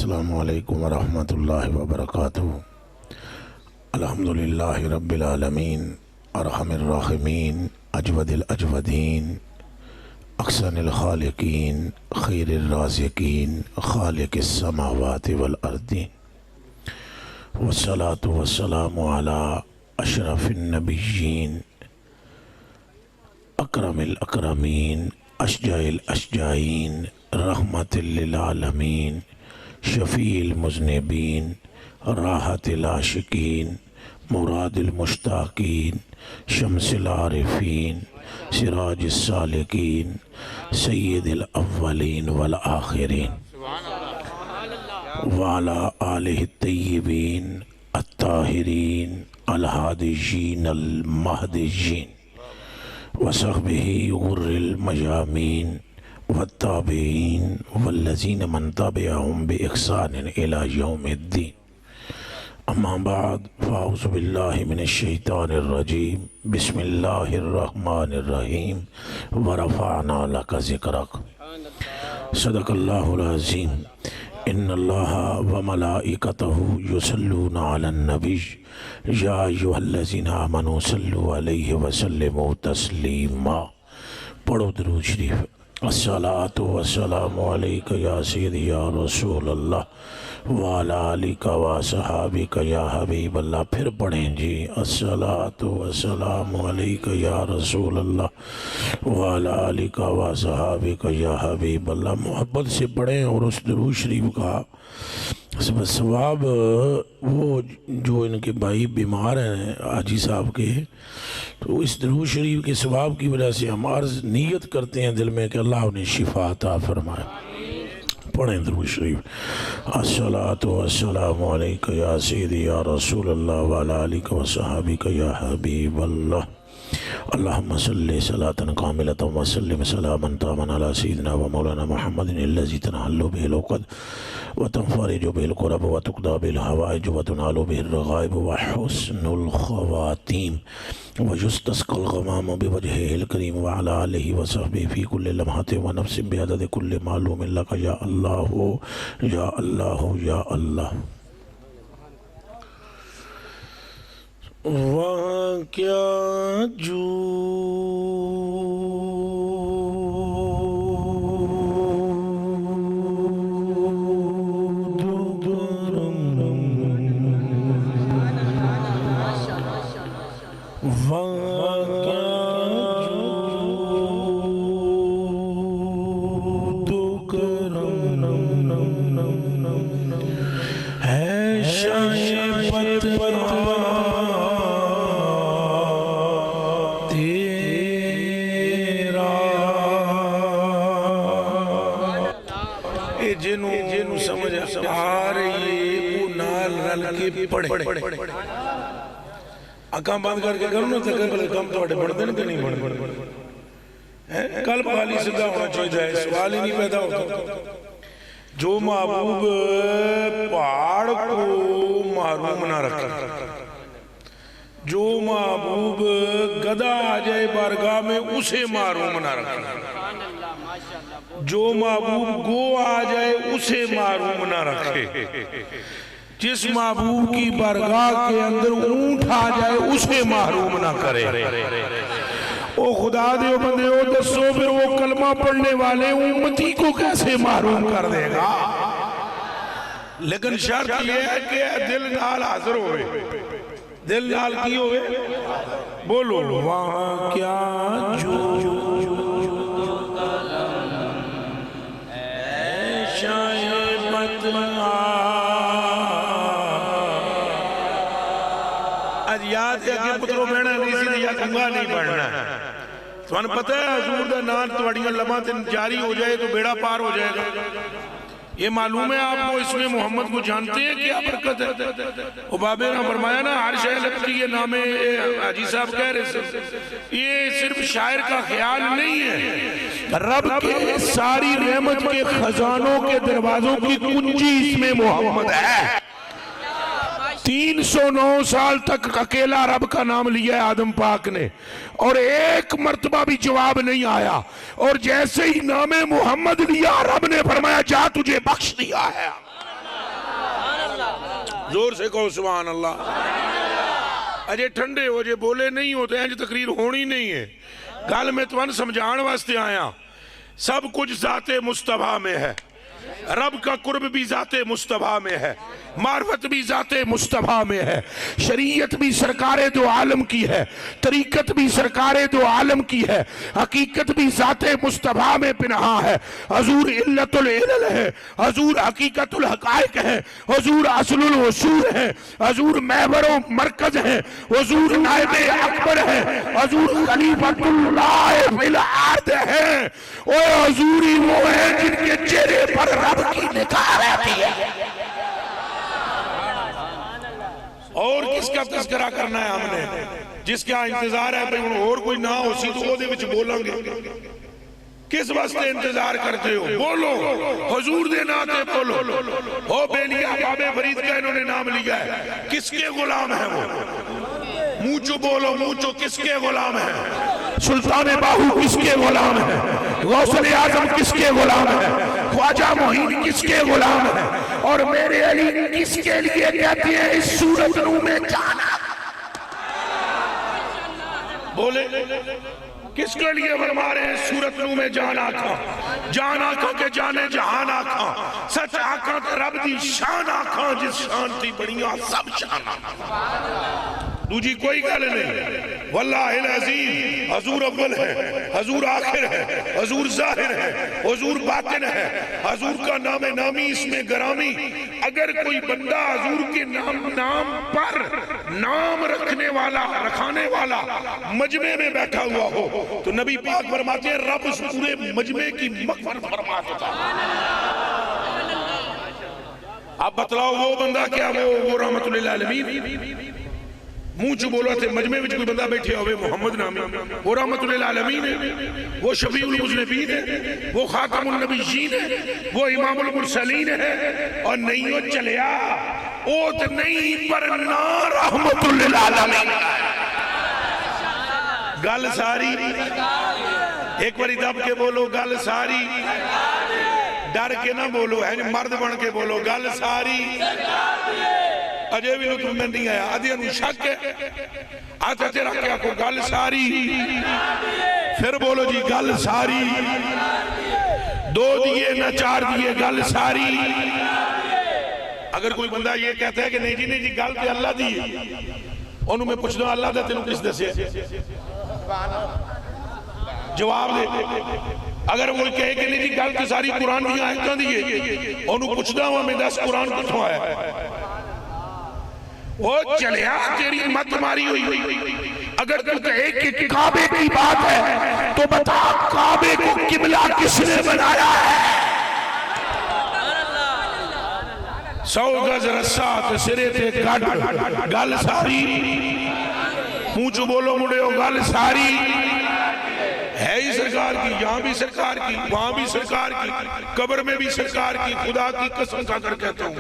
السلام علیکم ورحمۃ اللہ وبرکاتہ۔ الحمدللہ رب العالمین، ارحم الراحمین، اجود الاجودین، احسن الخالقین، خیر الرازقین، خالق السماوات والارضین، والصلاة والسلام علی اشرف النبیین، اکرم الاکرمین، اشجع الاشجعین، رحمت للعالمین، شفیع المذنبین، راحت العاشقین، مراد المشتاقین، شمس العارفین، سراج السالکین، سید الاولین والآخرین، وعلی آلہ الطیبین الطاہرین الہادیین المہدیین، وصحبہ غر المجامین، والتابعین والذین من تبعهم بإحسان إلى يوم الدین۔ اما بعد فاعوذ باللہ من الشیطان الرجیم، بسم اللہ الرحمن الرحیم، ورفعنا لک ذکرک۔ صدق اللہ العظیم۔ ان اللہ وملائکتہ یصلون علی النبی یا ایھا الذین آمنوا صلوا علیہ وسلموا تسلیما۔ پڑھو درود شریف۔ الصلاۃ والسلام علیک یا سیدی یا رسول اللہ وعلی آلک وصحابک یا حبیب اللہ۔ پھر پڑھیں جی، الصلاۃ والسلام علیک یا رسول اللہ وعلی آلک وصحابک یا حبیب اللہ۔ محبت سے پڑھیں اور اس درود شریف کا ثواب، وہ جو ان کے بھائی بیمار ہیں حاجی صاحب کے، تو اس درود شریف کے ثواب کی وجہ سے ہم عرض نیت کرتے ہیں دل میں کہ اللہ انہیں شفا عطا فرمائے۔ پڑھیں درود شریف۔ الصلاۃ والسلام علیک یا سیدی یا رسول اللہ وعلی آلک وصحابک یا حبیب اللہ۔ اللہم صلی صلاة کاملة وسلم سلاما تاما علی سیدنا و مولانا محمد الذی تنحل به العقد وتنفرج به الكرب وتقضى به الحوائج وتنال به الرغائب وحسن الخواتیم ويستسقى الغمام بوجهه الكريم وعلى آلہ وصحبہ في كل لمحة ونفس بعدد كل معلوم لك یا اللہ یا اللہ یا اللہ۔ وہاں کیا جو جنہوں سمجھ آ رہی ہے وہ نال رل کے پڑھے۔ اکام بند کر کے کرو نا تقریبا کم تو اٹھے پڑھتے ہیں کہ نہیں پڑھتے؟ قلب خالی صدا ہونا چاہیے، سوال ہی نہیں پیدا ہوتا۔ جو محبوب پہاڑ کو محروم نہ رکھے، جو محبوب گدھا آ جائے بارگاہ میں اسے محروم نہ رکھے، جو محبوب گو آ جائے اسے محروم نہ رکھے، جس محبوب کی بارگاہ کے اندر اونٹ آ جائے اسے محروم نہ کرے۔ او خدا دے بندے او دسو پھر وہ کلمہ پڑھنے والے امتی کو کیسے محروم کر دے گا؟ لیکن شرط یہ ہے کہ دل نال حاضر ہوئے، دل نال کی ہوئے، بولو وہاں کیا جو آج یاد ہے کہ پتروں بہنہ نہیں سی یا کنگا نہیں پڑھنا ہے۔ تو انہوں پتہ ہے حضور دا نام توڑیاں لمحات جاری ہو جائے تو بیڑا پار ہو جائے گا۔ یہ معلوم ہے آپ کو، اس میں محمد کو جانتے ہیں کیا برکت ہے؟ عبابے نے فرمایا نا ہر شہر لگتی یہ نام حاجی صاحب کہہ رہے سے، یہ صرف شاعر کا خیال نہیں ہے، رب کے ساری رحمت کے خزانوں کے دروازوں کی کنجی اس میں محمد ہے۔ 309 سال تک اکیلا رب کا نام لیا ہے آدم پاک نے، اور ایک مرتبہ بھی جواب نہیں آیا، اور جیسے ہی نام محمد لیا رب نے فرمایا جا تجھے بخش دیا ہے۔ زور سے کہو سبحان اللہ۔ اجے ٹھنڈے ہو جے بولے نہیں ہوتے ہیں، جو تقریر ہونی نہیں ہے۔ گل میں تو سمجھان واسطے آیا، سب کچھ ذات مصطفیٰ میں ہے، رب کا قرب بھی ذات مصطفیٰ میں ہے، معرفت بھی ذات مصطفیٰ میں ہے، شریعت بھی سرکار دو عالم کی ہے، طریقت بھی سرکار دو عالم کی ہے، حقیقت بھی ذات مصطفیٰ میں پنہا ہے۔ حضور علت العلل ہے، حضور حقیقت الحقائق ہے، حضور اصل الوصول ہے، حضور محور و مرکز ہے، حضور نائب اکبر ہے، حضور خلیفۃ اللہ فی الارض ہے۔ اوہ حضوری وہ ہے جن کے چہرے پر رب کی نگاہ رہتی ہے۔ اور کس کا تذکرہ کرنا ہے ہم نے؟ جس کا انتظار ہے بھئی اور کوئی نہ ہو سی تو وہ دے وچ بولیں گے۔ کس واسطے انتظار کرتے ہو؟ بولو، حضور دے ناتے بولو۔ او بیلیا بابے فرید کا انہوں نے نام لیا ہے، کس کے غلام ہیں وہ؟ موچو بولو، موچو کس کے غلام ہیں؟ سلطان باہو کس کے غلام ہیں؟ غوث اعظم کس کے غلام ہیں؟ خواجہ معین کس کے غلام ہیں؟ اور میرے علی کس کے لیے کہتے ہیں اس صورت نو میں جانا؟ بولے کس کے لیے فرما رہے ہیں صورت نو میں جان آکھا؟ جان آکھا کہ جانے جہان آکھا، سچ آکھا کہ رب دی شان آکھا، جس شان تھی بڑیاں سب شان آکھا۔ دوجی کوئی گل نہیں، واللہ العظیم حضور اول ہے، حضور آخر ہے، حضور ظاہر ہے، حضور باطن ہے، حضور کا نام نامی اس میں گرامی۔ اگر کوئی بندہ حضور کے نام پر نام رکھنے والا رکھانے والا مجمع میں بیٹھا ہوا ہو تو نبی پاک فرماتے ہیں رب اس پورے مجمع کی مغفرت فرما دیتا ہے۔ اب بتلاؤ وہ بندہ کیا وہ رحمت للعالمین؟ منہ چو بولو تھے مجمع میں کوئی بندہ بیٹھے ہوئے محمد نامی، وہ رحمت للعالمین ہے، وہ شفیع المذنبین ہے، وہ خاتم النبیین ہے، وہ امام المرسلین ہے، اور نہیں وہ چلیا اوت نہیں پر نا رحمت للعالمین۔ گل ساری ایک باری دب کے بولو، گل ساری ڈر کے نہ بولو، ہے مرد بن کے بولو، گل ساری۔ اجے بھی لطف میں نہیں آیا، ادھے انہوں شک ہے، آتا تیرا کیا کو گل ساری، پھر بولو جی گل ساری، دو دیئے نہ چار دیئے گل ساری۔ اگر کوئی بندہ یہ کہتا ہے کہ نہیں جی گل تے اللہ دی ہے، انہوں میں پوچھ دوں اللہ دا تینوں کس دے سے جواب دے۔ اگر وہ کہے کہ نہیں جی گل تے ساری قرآن دی آیتاں دی ہے، انہوں پوچھ دوں ہمیں 10 قرآن کتھوں آیا؟ وہ چلیا تیری مت ماری ہوئی۔ اگر تو کہے کہ کعبے کی بات ہے تو بتا کعبے کو قبلہ کس نے بنایا ہے؟ 100 گز رسات سرے تے کٹ گل ساری، منہ چو بولو مڑے ہو گل ساری ہے ہی سرکار کی، یہاں بھی سرکار کی، وہاں بھی سرکار کی، قبر میں بھی سرکار کی۔ خدا کی قسم کھا کر کہتا ہوں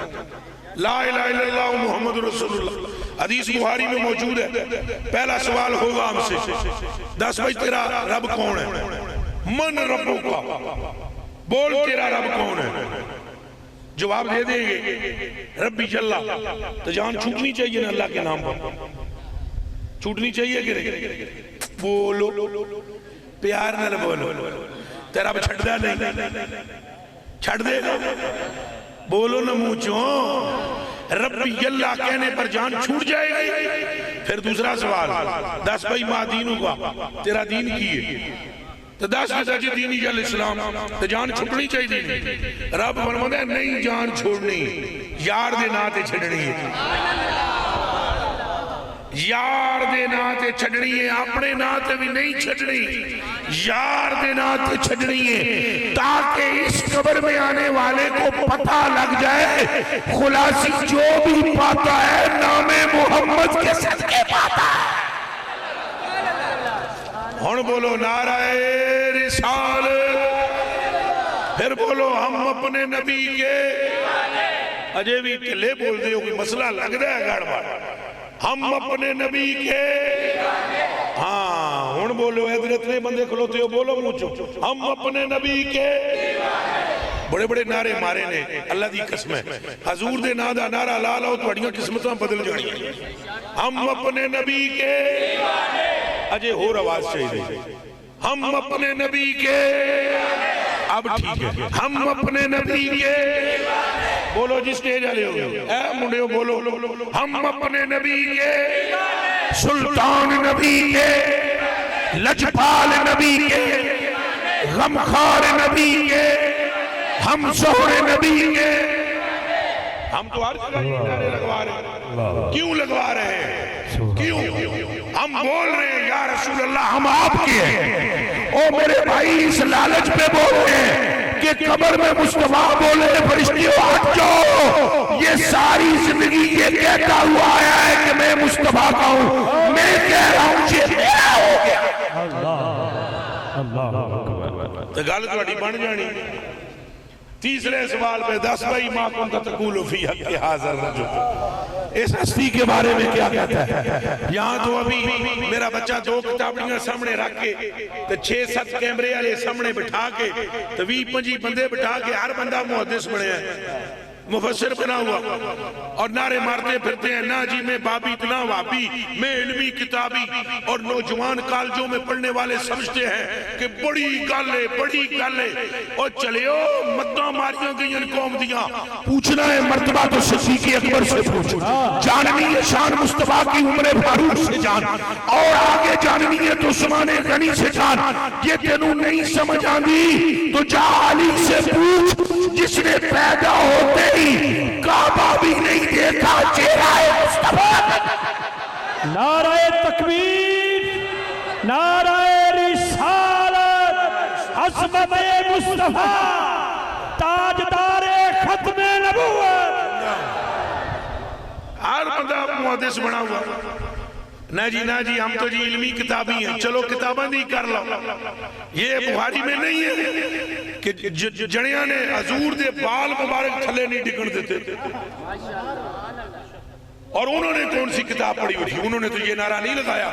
لا الہ الا اللہ محمد رسول اللہ۔ حدیث بخاری میں موجود ہے۔ پہلا سوال ہوگا ہم سے، 10 بھائی تیرا رب کون ہے؟ من ربو کا، بول تیرا رب کون ہے؟ جواب دے دیں گے ربی جل، تو جان چھوٹنی چاہیے نا اللہ کے نام پر، چھوٹنی چاہیے کہ نہیں؟ بولو پیار نہ بولو، تیرا رب چھڑ دے نہیں، چھڑ دے گا؟ بولو نہ موچوں، ربی اللہ کہنے پر جان چھوٹ جائے گی۔ پھر دوسرا سوال، 10 بھائی ماں دینوں کا، تیرا دین کی ہے تو 10 بتا جی دینی جل اسلام، تو جان چھوٹنی چاہیے دینی؟ رب فرماتا ہے نہیں جان چھوڑنی، یار دے ناتے چھڑنی ہے، یار دے ناتے چھڑنی ہے، اپنے ناتے بھی نہیں چھڑنی، یار دے ناتے چھڑنی ہے، تاکہ اس قبر میں آنے والے کو پتہ لگ جائے خلاصی جو بھی پاتا ہے نام محمد کے صدقے پاتا ہے۔ ہن بولو نعرہ رسالت، پھر بولو ہم اپنے نبی کے، اجے بھی کلے بول دے کوئی مسئلہ لگ رہا ہے گڑبڑ، ہم اپنے نبی کے، ہاں ہن بولو حضرت نے بندے کھلوتے ہو، بولو مجھو ہم اپنے نبی کے، بڑے بڑے نعرے مارے نے اللہ دی قسم ہے حضور دے نا دا نعرہ لا لاؤ تو اڑیاں قسمتاں بدل جانی ہم اپنے نبی کے اجے ہور آواز چاہیے ہم اپنے نبی کے اب ٹھیک ہے ہم اپنے نبی کے بولو جس سٹیج والے ہو اے منڈیو بولو ہم اپنے نبی کے سلطان نبی کے لجپال نبی کے غمخوار نبی کے ہم شوہر نبی کے ہم تو ہر جگہ یہ نعرے لگوا رہے ہیں کیوں لگوا رہے ہیں کیوں ہم بول رہے ہیں یا رسول اللہ ہم آپ کے ہیں او میرے بھائی اس لالچ پہ بول رہے ہیں کہ قبر میں مصطفیٰ بولے فرشتیوں ہٹ جاؤ یہ ساری زندگی یہ کہتا ہوا آیا ہے کہ میں مصطفیٰ کا ہوں میں کہہ رہا ہوں یہ میرا ہو گیا تو گل تھوڑی بن جانی تیسرے سوال پہ 10 بھائی ماں کن تقول فی حق حاضر رجل اس ہستی کے بارے میں کیا کہتا ہے یہاں تو ابھی میرا بچہ 2 کتابڑیاں سامنے رکھ کے تو 6-7 کیمرے والے سامنے بٹھا کے تو 20-25 بندے بٹھا کے ہر بندہ محدث بنے ہیں مفسر بنا ہوا اور نعرے مارتے پھرتے ہیں نا جی میں بابی اتنا وابی میں علمی کتابی اور نوجوان کالجوں میں پڑھنے والے سمجھتے ہیں کہ بڑی گالے اور چلیو مدہ ماریاں گئی ان قوم دیاں پوچھنا ہے مرتبہ تو صدیق اکبر سے پوچھ جاننی ہے شان مصطفیٰ کی عمر فاروق سے جان اور آگے جاننی ہے تو عثمان غنی سے جان یہ تینوں نہیں سمجھ آندی تو جا علی سے پوچھ جس نے پیدا ہوتے کعبہ بھی نہیں دیکھا چہرہ مصطفیٰ نعرہ تکبیر نعرہ رسالت عظمت مصطفیٰ تاجدار ختم نبوت ہر بندہ محدث بنا ہوا نہ جی ہم تو جی علمی کتابی ہیں چلو کتابیں نہیں کر لو یہ بخاری میں نہیں ہے کہ جڑیاں نے حضور دے بال مبارک تھلے نہیں ڈگن دیتے اور انہوں نے کون سی کتاب پڑھی ہوئی تھی انہوں نے تو یہ نعرہ نہیں لگایا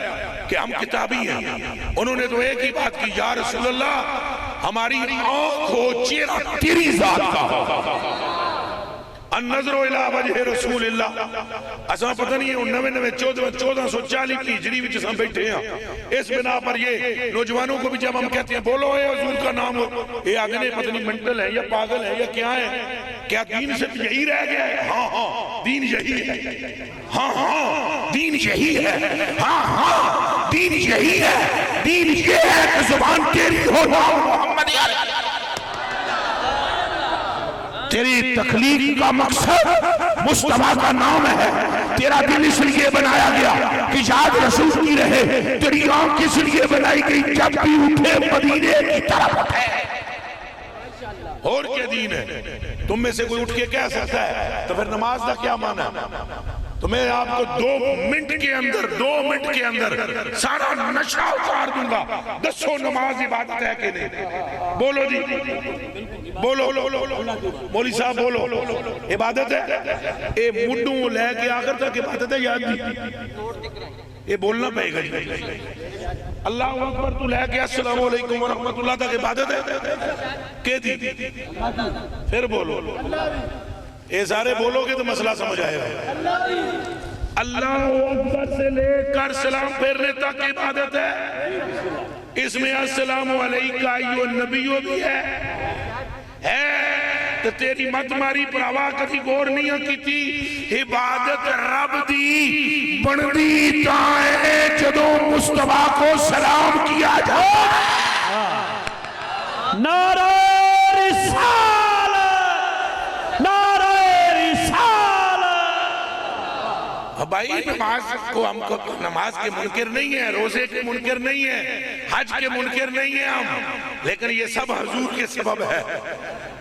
کہ ہم کتابی ہیں انہوں نے تو ایک ہی بات کی یا رسول اللہ ہماری آنکھ ہو چہرہ تیری ذات کا ہو النظر الى وجہ رسول اللہ اساں پتہ نہیں ہے 1440 کی ہجری وچ اساں بیٹھے ہیں اس بنا پر یہ نوجوانوں کو بھی جب ہم کہتے ہیں بولو اے حضور کا نام ہو یہ آگے نے پتہ نہیں منٹل ہے یا پاگل ہے یا کیا ہے کیا دین سے یہی رہ گیا ہے ہاں دین یہی ہے ہاں دین یہی ہے ہاں دین یہی ہے دین یہ ہے کہ زبان تیری ہو نام محمد یا تیری تخلیق کا مقصد مصطفیٰ کا نام ہے تیرا دل اس لیے بنایا گیا کہ یاد رسول کی رہے تیری آنکھ اس لیے بنائی گئی جب بھی اٹھے مدینے کی طرف اٹھے اور کیا دین ہے تم میں سے کوئی اٹھ کے کہہ سکتا ہے تو پھر نماز کا کیا معنی ہے تو میں آپ کو 2 منٹ کے اندر سارا نشہ اتار دوں گا 10 نماز عبادت ہے کہ نہیں بولو جی بولو مولی صاحب بولو عبادت ہے اے مڈوں لے کے آخر تک عبادت ہے یاد نہیں یہ بولنا پہے گا جی اللہ اکبر تو لے کے السلام علیکم ورحمت اللہ تک عبادت ہے کہ دی پھر بولو اے سارے بولو گے تو مسئلہ سمجھ آئے گا اللہ اکبر سے لے کر سلام پھیرنے تک عبادت ہے اس میں السلام علیکہ ایوہ النبیو بھی ہے تو تیری مت ماری پر آوا کبھی غور نہیں کی تھی عبادت رب دی بن دی تائیں جدوں مصطفیٰ کو سلام کیا جائے نعرہ رسالت نعرہ رسالت بھائی نماز کو ہم کو نماز کے منکر نہیں ہے روزے کے منکر نہیں ہے حج کے منکر نہیں ہے ہم لیکن یہ سب حضور کے سبب ہے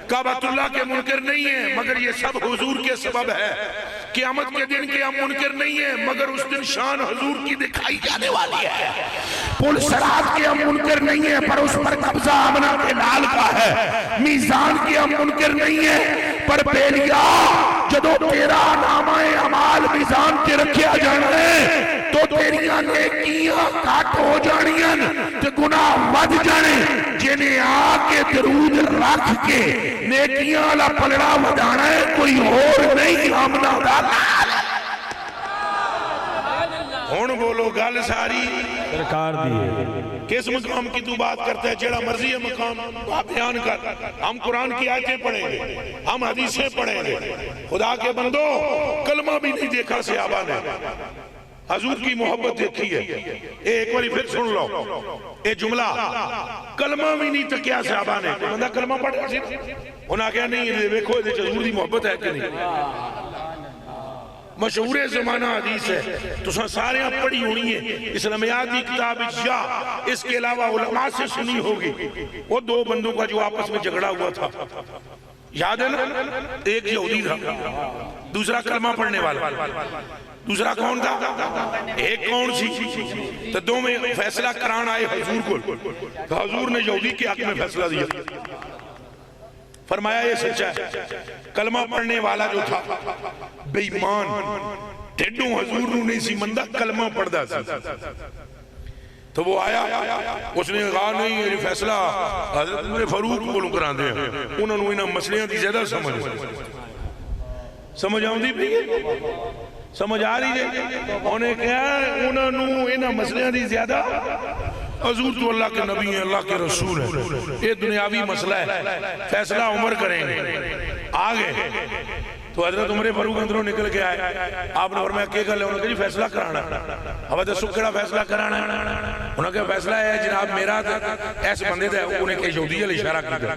کعبۃ اللہ کے منکر نہیں ہے مگر یہ سب حضور کے سبب ہے قیامت کے دن کے ہم منکر نہیں ہیں مگر اس دن شان حضور کی دکھائی جانے والی ہے پل صراط کے ہم منکر نہیں ہیں پر اس پر قبضہ آمنہ کے لال کا ہے میزان کے ہم منکر نہیں ہیں پر بیلیا جدو تیرا نامہ اعمال میزان تے رکھیا جانا ہے تو تیریاں نیکیاں کٹ ہو جانیاں تے گناہ ود جانے جنہیں آکے درود رکھ کے نیکیاں والا پلڑا ودانا ہے کوئی اور نہیں آمدہ دالا ہون بولو گل ساری سرکار دیئے کس مقام کی تو بات کرتا ہے جڑا مرضی ہے مقام بیان کر ہم قرآن کی آیتیں پڑھیں گے ہم حدیثیں پڑھیں گے خدا کے بندو کلمہ بھی نہیں دیکھا صحابہ نے حضور کی محبت دیکھی ہے ایک باری پھر سن لو اے جملہ کلمہ بھی نہیں تکیا صحابہ نے بندہ کلمہ پڑھ رہا سی انہاں کہا نہیں یہ دیکھو حضور کی محبت ہے کہ نہیں مشہور زمانہ حدیث ہے تو سارے آپ پڑھی ہونی ہے اسلامیات کی کتاب یا اس کے علاوہ علماء سے سنی ہوگی وہ دو بندوں کا جو آپس میں جھگڑا ہوا تھا یاد ہے نا ایک یہودی تھا دوسرا کلمہ پڑھنے والا دوسرا کون تھا ایک کون سی تو دو میں فیصلہ کران آئے حضور کو تو حضور نے یہودی کے حق میں فیصلہ دیا فرمایا یہ سچا ہے کلمہ پڑھنے والا جو تھا بے ایمان ٹھڈوں حضور نو نہیں سی مندہ کلمہ پڑھدا سی تو وہ آیا اس نے کہا نہیں یہ فیصلہ حضرت عمر فاروق کو کران دے انہوں نے انہاں مسئلیاں دی زیادہ سمجھ آؤں دی بھی سمجھ آ رہی ہے انہیں کہا انہوں نے انہاں مسئلیاں دی زیادہ حضور تو اللہ کے نبی ہیں اللہ کے رسول ہیں یہ دنیاوی مسئلہ ہے فیصلہ عمر کریں گے آگے تو حضرت عمر فاروق اندروں نکل کے آئے آپ نے فرمایا کیا گل ہے انہوں نے کہا فیصلہ کرانا اب دسو کیڑا فیصلہ کرانا انہوں نے کہا فیصلہ ہے جناب میرا ایسے بندے تھے انہیں کہ یہودی علیہ اشارہ کیا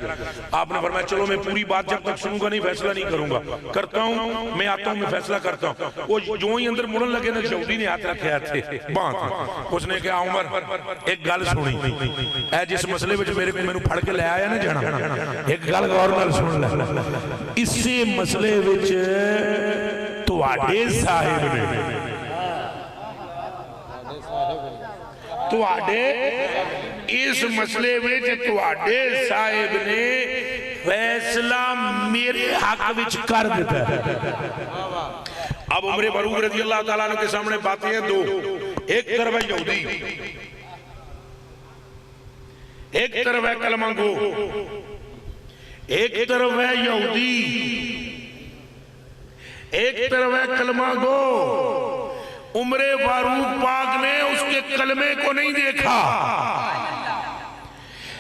آپ نے فرمایا چلو میں پوری بات جب تک سنوں گا نہیں فیصلہ نہیں کروں گا کرتا ہوں میں آتا ہوں میں فیصلہ کرتا ہوں وہ جو ہی اندر مڑن لگے نا یہودی نے ہاتھ رکھے تھے بات اس نے کہا عمر ایک گل سنی اے جس مسئلے وچ میرے کو مینوں پھڑ کے لے آیا نا جانا ایک گل غور نال سن لے اسی مسئلے وچ تواڈے صاحب نے تواڈے اس مسئلے وچ تواڈے صاحب نے فیصلہ میرے حق وچ کر دیتا ہے اب عمر فاروق رضی اللہ تعالیٰ عنہ کے سامنے باتیں ہیں دو ایک طرف ہے یہودی ایک طرف ہے کلمہ گو ایک طرف ہے یہودی ایک طرف ہے کلمہ گو عمر فاروق پاک نے اس کے کلمے کو نہیں دیکھا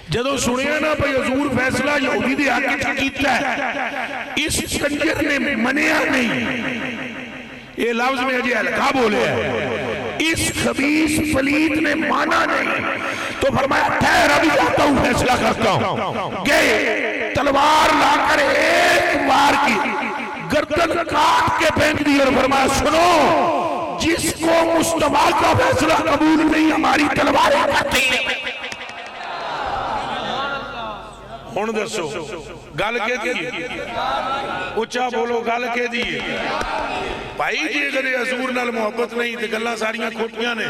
جدو سنیا نا بھئی حضور فیصلہ یہودی دے آگے کیتا ہے اس کنجر نے منیا نہیں یہ لفظ میں اجی ہلکا بولے ہے اس خبیث پلیت نے مانا نہیں تو فرمایا ٹھہر ابھی جاتا ہوں فیصلہ کرتا ہوں گئے تلوار لا کر ایک بار کی گردن کاٹ کے پھینک دی اور فرمایا سنو جس کو مصطفیٰ کا فیصلہ قبول نہیں ہماری تلواریں کرتی ہیں ہون دسو گل کے دیئے اچھا بولو گل کے دیئے بھائی جی اگر حضور نال محبت نہیں تے گلاں ساریاں کھوٹیاں نے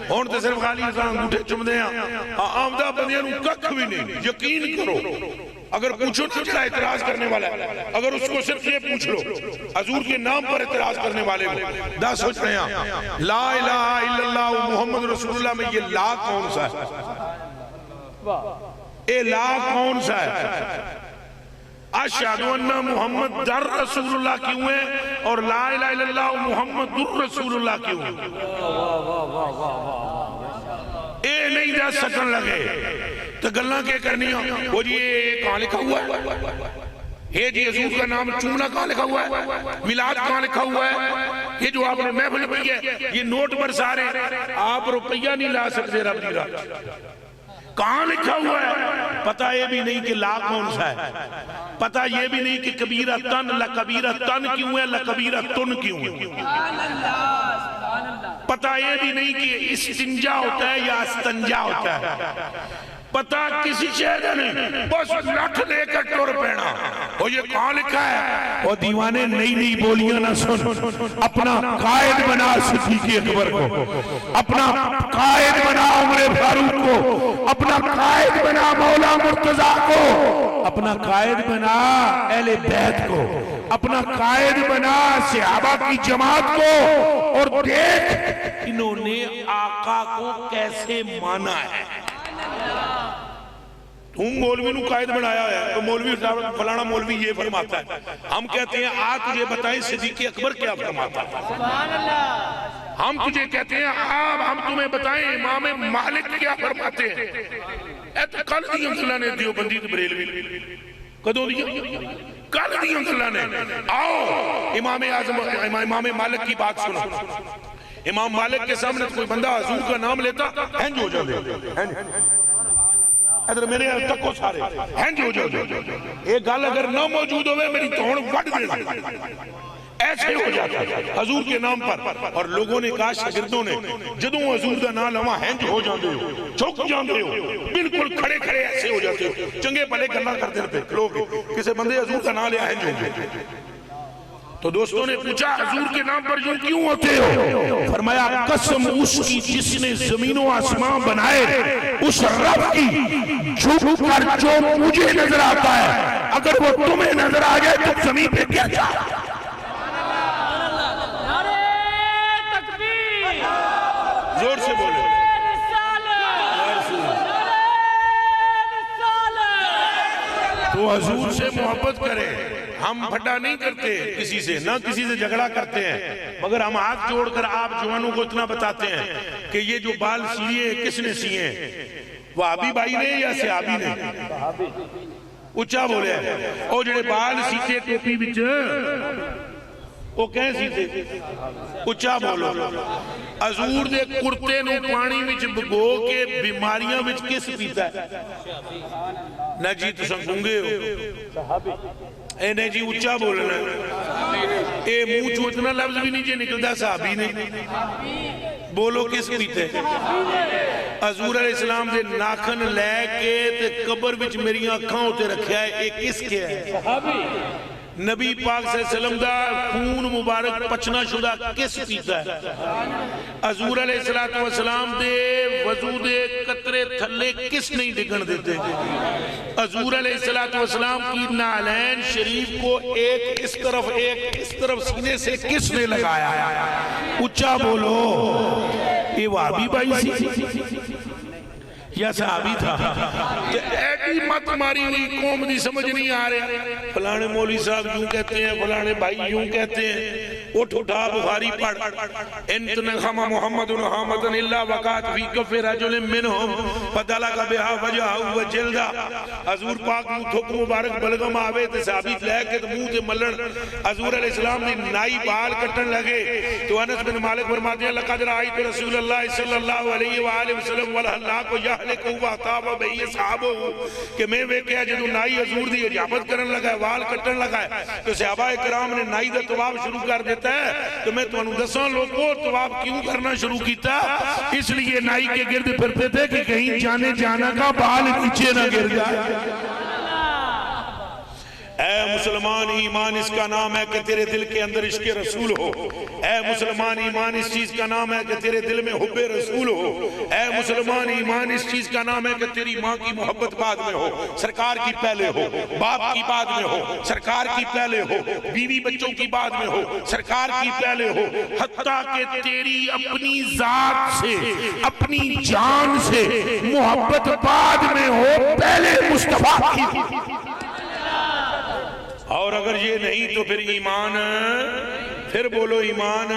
ہون تے صرف خالی انسان انگوٹھے چم دے ہیں آمدہ بندیاں نو ککھ بھی نہیں یقین کرو اگر پوچھو تو جڑا اعتراض کرنے والا ہے اگر اس کو صرف یہ پوچھ لو حضور کے نام پر اعتراض کرنے والے کو دا سوچ رہے ہیں لا الہ الا اللہ محمد رسول اللہ میں یہ لا کون سا ہے اے لا کون سا ہے اشہد ان محمد در رسول اللہ کیوں ہے اور لا الہ الا اللہ محمد در رسول اللہ کیوں ہے اے نہیں جا سکن لگے تو گلنا کے کرنی ہوں وہ جی کہاں لکھا ہوا ہے یہ جی حضور کا نام چوننا کہاں لکھا ہوا ہے میلاد کہاں لکھا ہوا ہے یہ جو آپ نے محفل پڑھی ہے یہ نوٹ پر سارے آپ روپیہ نہیں لا سکتے رب دی رات کہاں لکھا ہوا ہے پتہ یہ بھی نہیں کہ لا کون سا ہے پتہ یہ بھی نہیں کہ کبیرہ تن لکبیرہ تن کیوں ہے لکبیرہ تن کیوں ہے پتہ یہ بھی نہیں کہ استنجا ہوتا ہے یا استنجا ہوتا ہے پتہ کسی شہر نہیں، بس لٹھ لے کر ٹور پینا. اور یہ کہاں لکھا ہے؟ اور دیوانے نئی نئی بولیاں نہ سن، اپنا قائد بنا صدیق اکبر کو، اپنا قائد بنا عمر فاروق کو، اپنا قائد بنا مولا مرتضیٰ کو، اپنا قائد بنا اہل بیت کو، اپنا قائد بنا صحابہ کی جماعت کو. اور دیکھ انہوں نے آقا کو کیسے مانا ہے. تم مولوی نو قائد بنایا ہے تو مولوی فلانا مولوی یہ فرماتا ہے. ہم کہتے ہیں آ تجھے بتائیں صدیق اکبر کیا فرماتا ہے. ہم تجھے کہتے ہیں ہم تمہیں بتائیں امام مالک کیا فرماتے ہیں. اے تو کل دی اللہ نے دیوبندی تے بریلوی کدوں دیا؟ کل دی اللہ نے. آؤ امام اعظم امام مالک کی بات سنو. امام مالک کے سامنے کوئی بندہ حضور کا نام لیتا ہینج ہو جاتے. ادھر میرے تکو سارے ہینج ہو جاتے. ایک گل اگر نہ موجود ہوئے میری توڑ وڈ دے ایسے ہو جاتا حضور کے نام پر. اور لوگوں نے کہا شاگردوں نے جدوں حضور دا نام لواں ہینج ہو جاندے ہو، چوک جاندے ہو، بالکل کھڑے کھڑے ایسے ہو جاتے ہو. چنگے بھلے گلاں کرتے رہتے لوگ کسی بندے حضور کا نام لیا ہینج ہو گئے. تو دوستوں نے پوچھا حضور کے نام پر یوں کیوں ہوتے ہو؟ فرمایا قسم اس کی جس نے زمین و آسمان بنائے، اس رب کی جھک کر جو مجھے نظر آتا ہے اگر وہ تمہیں نظر آ جائے تو زمین پہ کیا جائے. زور سے بولے. تو حضور سے محبت کرے. ہم پھٹا نہیں کرتے کسی سے، نہ کسی سے جھگڑا کرتے ہیں، مگر ہم ہاتھ جوڑ کر آپ جوانوں کو اتنا بتاتے ہیں کہ یہ جو بال سیے کس نے سیے ہیں؟ وہابی بھائی نے یا صحابی نے؟ اچھا بولے. اور جڑے بال سیتے ٹوپی بچ وہ کہیں سیتے؟ اچھا بولو. حضور دے کرتے نو پانی وچ بگو کے بیماریاں وچ کس پیتا ہے؟ نہ جی تساں گونگے ہو. اے نہیں جی اچھا بولنا. اے منہ چوں اتنا لفظ بھی نہیں جی نکلتا صحابی نے. بولو کس پیتے؟ حضور علیہ السلام دے ناخن لے کے تے قبر وچ میری آنکھاں ہوتے رکھیا ہے. اے کس کے ہے؟ نبی پاک صلی اللہ علیہ وسلم دا خون مبارک پچنا شدہ کس پیتا ہے؟ حضور علیہ السلام دے وضو دے قطرے تھلے کس نہیں ڈگن دیتے؟ حضور علیہ السلام کی نالین شریف کو ایک اس طرف سینے سے کس نے لگایا؟ اچھا بولو. یہ وہابی بھائی سی یا صحابی تھا؟ ایڈی مت ماری ہوئی قوم دی سمجھ نہیں آ رہے. فلانے مولوی صاحب یوں کہتے ہیں، فلانے بھائی یوں کہتے ہیں. اٹھ اٹھا بخاری پڑھ. انت نخم محمد حامد اللہ وقات فی کف رجل منہم فدلق بہا وجہہ وجلدہ. حضور پاک نو تھک مبارک بلغم آوے تے صحابی لے کے منہ تے ملن. حضور علیہ السلام نے نائی بال کٹن لگے تو انس بن مالک فرماتے ہیں لقد رأیت رسول اللہ صلی اللہ علیہ وآلہ وسلم والحلہ کو یحلق ہوا تابہ بہی صحابہ کہ میں ویکیا جدو نائی حضور دی اجابت کرن لگا ہے، وال کٹن لگا ہے تو صحابہ اکرام نے نائی دا طواف شروع کر دیتا ہے. تو میں تو انہوں دساں لوگوں طواف کیوں کرنا شروع کیتا؟ اس لیے نائی کے گرد پھرتے تھے کہ کہیں جانے جانا کا بال نیچے نہ گر جائے. اے مسلمان ایمان اس کا نام ہے کہ تیرے دل کے اندر عشق رسول ہو. اے مسلمان ایمان اس چیز کا نام ہے کہ تیرے دل میں حب رسول ہو. اے مسلمان ایمان اس چیز کا نام ہے کہ تیری ماں کی محبت بعد میں ہو، سرکار کی پہلے ہو، باپ کی بعد میں ہو، سرکار کی پہلے ہو، بیوی بچوں کی بعد میں ہو، سرکار کی پہلے ہو، حتیٰ کہ تیری اپنی ذات سے اپنی جان سے محبت بعد میں ہو، پہلے مصطفیٰ کی. اور اگر یہ نہیں تو پھر ایمان، پھر بولو ایمان.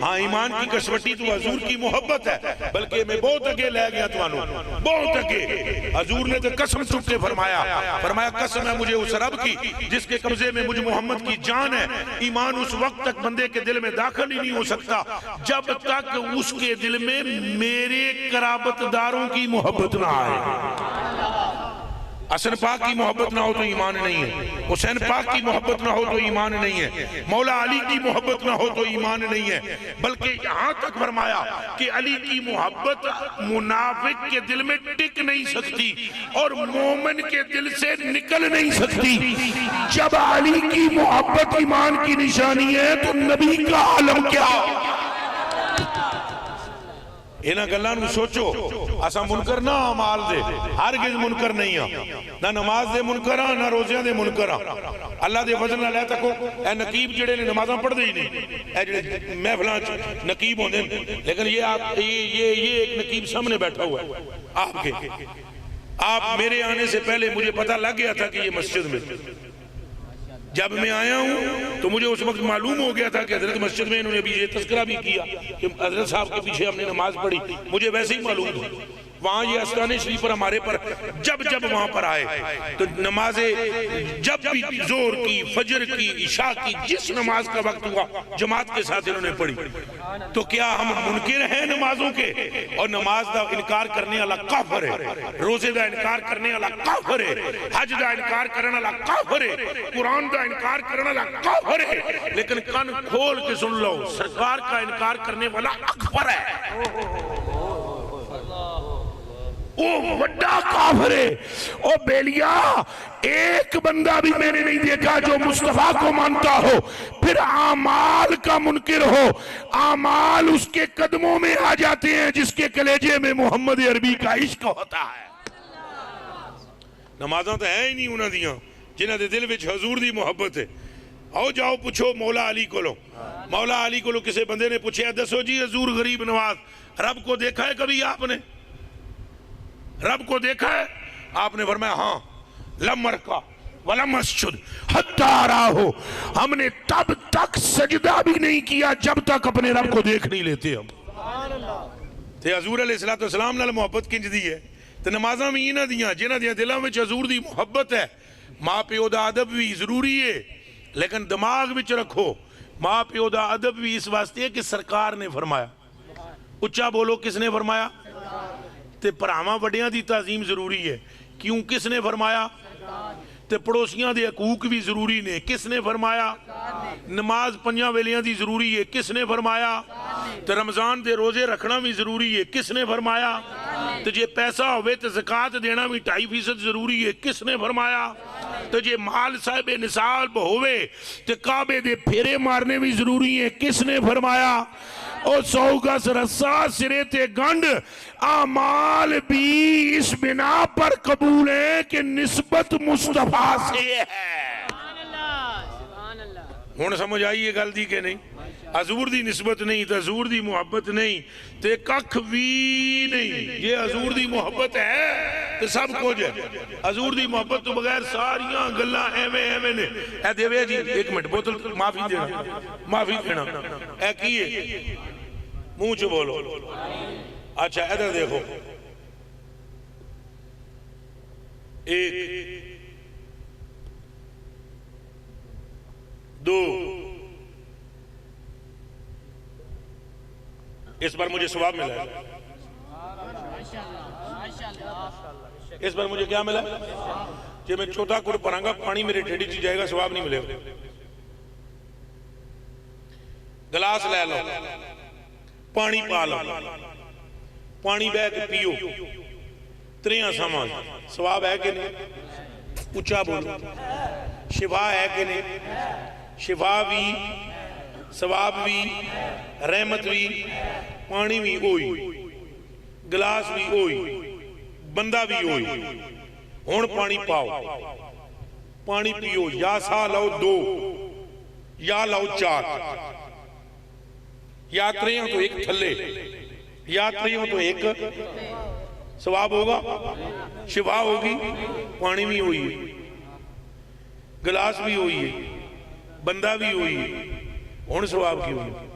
ہاں ایمان کی کسوٹی تو حضور کی محبت ہے. بلکہ میں بہت اگے لے گیا توانوں، بہت اگے. حضور نے تو قسم چک کے فرمایا قسم ہے مجھے اس رب کی جس کے قبضے میں مجھ محمد کی جان ہے. ایمان اس وقت تک بندے کے دل میں داخل ہی نہیں ہو سکتا جب تک اس کے دل میں میرے قرابت داروں کی محبت نہ آئے. حسن پاک کی محبت نہ ہو تو ایمان نہیں ہے، حسین پاک کی محبت نہ ہو تو ایمان نہیں ہے، مولا علی کی محبت نہ ہو تو ایمان نہیں ہے، بلکہ یہاں تک فرمایا کہ علی کی محبت منافق کے دل میں ٹک نہیں سکتی اور مومن کے دل سے نکل نہیں سکتی۔ جب علی کی محبت ایمان کی نشانی ہے تو نبی کا عالم کیا؟ اینا گلان میں سوچو، اسا منکر نہ عمال دے، ہرگز منکر نہیں ہاں، نہ نماز دے منکر ہاں، نہ روزیاں دے منکر ہاں۔ اللہ دے وزن نہ لے تکو، اے نقیب جڑے نے نمازاں پڑھ دے ہی نہیں، اے جڑے محفلاں نقیب ہوندے، لیکن یہ ایک نقیب سامنے بیٹھا ہوا ہے آپ کے۔ آپ میرے آنے سے پہلے مجھے پتہ لگ گیا تھا کہ یہ مسجد میں، جب میں آیا ہوں تو مجھے اس وقت معلوم ہو گیا تھا کہ حضرت مسجد میں انہوں نے بھی یہ تذکرہ بھی کیا کہ حضرت صاحب کے پیچھے ہم نے نماز پڑھی، مجھے ویسے ہی معلوم تھا۔ وہاں یہ استانے شریف پر ہمارے پر جب وہاں پر آئے تو نمازیں جب بھی زور کی، فجر کی، عشاء کی، جس نماز کا وقت ہوا جماعت کے ساتھ انہوں نے پڑھی۔ تو کیا ہم منکر ہیں نمازوں کے؟ اور نماز دا انکار کرنے والا کافر ہے، روزے دا انکار کرنے والا کافر ہے، حج دا انکار کرنے والا کافر ہے، قرآن دا انکار کرنے والا کافر ہے، لیکن کان کھول کے سن لو، سرکار کا انکار کرنے والا اکبر ہے، وہ وڈا کافر ہے۔ او بیلیا، ایک بندہ بھی میں نے نہیں دیکھا جو مصطفیٰ کو مانتا ہو پھر اعمال کا منکر ہو۔ اعمال اس کے قدموں میں آ جاتے ہیں جس کے کلیجے میں محمد عربی کا عشق ہوتا ہے۔ نمازاں تو ہے ہی نہیں انہاں دیاں جنہاں دے دل وچ حضور دی محبت ہے۔ آؤ جاؤ پوچھو مولا علی کو لو، مولا علی کو لو کسی بندے نے پوچھے دسو جی حضور غریب نواز رب کو دیکھا ہے کبھی آپ نے؟ رب کو دیکھا ہے؟ آپ نے فرمایا ہاں، لم ارکع ولم اسجد حتی اراہ، ہم نے تب تک سجدہ بھی نہیں کیا جب تک اپنے رب کو دیکھ نہیں لیتے ہم۔ تے حضور علیہ السلام نال محبت کنج دی ہے تے نمازاں بھی انہاں دیاں جنہاں دیاں دلاں وچ حضور دی محبت ہے۔ ماں پیو دا ادب بھی ضروری ہے لیکن دماغ وچ رکھو، ماں پیو دا ادب بھی اس واسطے ہے کہ سرکار نے فرمایا۔ اچھا بولو، کس نے فرمایا؟ تے پراواں وڈیاں دی تعظیم ضروری ہے، کیوں؟ کس نے فرمایا؟ تے پڑوسیاں دے حقوق بھی ضروری نے، کس نے فرمایا؟ نماز پنجاں ویلیاں دی ضروری ہے، کس نے فرمایا؟ تے رمضان دے روزے رکھنا بھی ضروری ہے، کس نے فرمایا؟ تے جے پیسہ ہوئے تے زکاة دینا بھی 2.5% ضروری ہے، کس نے فرمایا؟ تے جے مال صاحب نصاب ہوئے تے کعبے دے پھیرے مارنے بھی ضروری ہے، کس نے فرمایا؟ اور 100 گز رسا سرے تے گنڈ، اعمال بھی اس بنا پر قبول ہے کہ نسبت مصطفیٰ سے ہے۔ ہون سمجھ آئیے گل دی کہ نہیں؟ حضور دی نسبت نہیں تو حضور دی محبت نہیں تے ککھ بھی نہیں۔ یہ حضور دی محبت ہے تو سب کچھ ہے۔ حضور دی محبت تو بغیر ساریاں گلاں ایویں نے۔ اے دیوے جی ایک منٹ بوتل معافی دینا، معافی دینا، اے کیے منہ چ بولو۔ اچھا ادھر دیکھو، ایک دو، اس پر مجھے ثواب ملا ہے، اس پر مجھے کیا ملا؟ کہ میں چوتھا کڑ پڑھاں گا پانی میرے ٹھیڑی چی جائے گا، ثواب نہیں ملے گا۔ گلاس لے لو، پانی پا لو، پانی بہ کے پیو، تریاں سامان، ثواب ہے کہ نہیں؟ اچھا بولو، شفا ہے کہ نہیں؟ شفا بھی، ثواب بھی، رحمت بھی، پانی بھی ہوئی، گلاس بھی ہوئی، بندہ بھی ہوئی۔ ہون پانی پاؤ، پانی پیو، یا سا لو 2 یا لو 4، یا تریوں تو ایک تھلے، یا تریوں تو ایک، ثواب ہوگا، شفا ہوگی، پانی بھی ہوئی ہے، گلاس بھی ہوئی ہے، بندہ بھی ہوئی ہے، ہون ثواب کی ہوئی ہے۔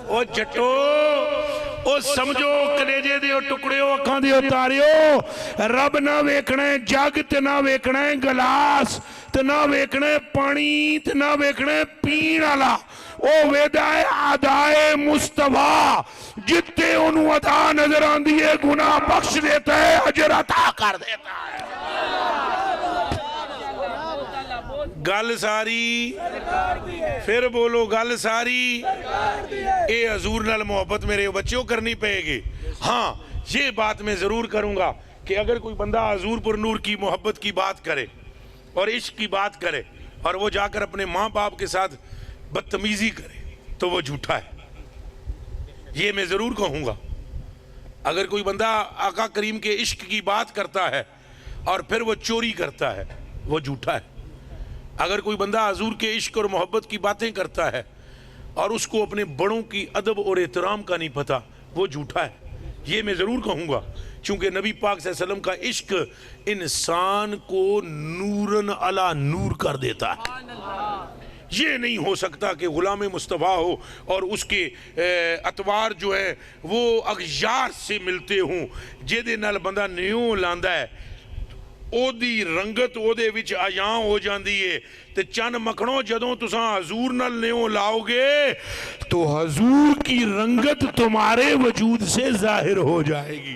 او جٹو، او سمجھو کلیجے دیو ٹکڑیو اکھاں دیو تاریو، رب نہ ویکھنا ہے جگ تے نہ ویکھنا ہے گلاس، تے نہ ویکھنا پانی تے نہ ویکھنا پین والا او ویدا ہے ادائے مصطفیٰ جتے انہوں ادا نظر آندی ہے گناہ بخش دیتا ہے اجر عطا کر دیتا ہے گل ساری پھر بولو گل ساری اے حضور نال محبت میرے بچوں کرنی پہے گی ہاں یہ بات میں ضرور کروں گا کہ اگر کوئی بندہ حضور پر نور کی محبت کی بات کرے اور عشق کی بات کرے اور وہ جا کر اپنے ماں باپ کے ساتھ بدتمیزی کرے تو وہ جھوٹا ہے یہ میں ضرور کہوں گا اگر کوئی بندہ آقا کریم کے عشق کی بات کرتا ہے اور پھر وہ چوری کرتا ہے وہ جھوٹا ہے اگر کوئی بندہ حضور کے عشق اور محبت کی باتیں کرتا ہے اور اس کو اپنے بڑوں کی ادب اور احترام کا نہیں پتہ وہ جھوٹا ہے یہ میں ضرور کہوں گا چونکہ نبی پاک صلی اللہ علیہ وسلم کا عشق انسان کو نورن علی نور کر دیتا ہے یہ نہیں ہو سکتا کہ غلام مصطفیٰ ہو اور اس کے اتوار جو ہے وہ اغیار سے ملتے ہوں جیدے نال بندہ نیوں لاندا ہے او دی رنگت او دے وچ آیاں ہو جاندی ہے تے چند مکھنوں جدوں تساں حضور نال نیوں لاؤ گے تو حضور کی رنگت تمہارے وجود سے ظاہر ہو جائے گی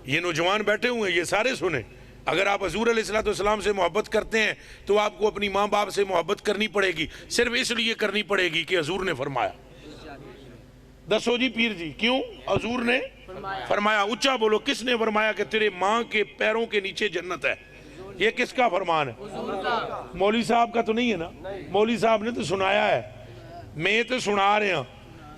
یہ نوجوان بیٹھے ہوئے ہیں یہ سارے سنیں اگر آپ حضور علیہ السلام سے محبت کرتے ہیں تو آپ کو اپنی ماں باپ سے محبت کرنی پڑے گی صرف اس لیے کرنی پڑے گی کہ حضور نے فرمایا دسو جی پیر جی کیوں حضور نے فرمایا اچھا بولو کس نے فرمایا کہ تیرے ماں کے پیروں کے نیچے جنت ہے یہ کس کا فرمان ہے مولوی صاحب کا تو نہیں ہے نا مولوی صاحب نے تو سنایا ہے میں تو سنا رہے ہیں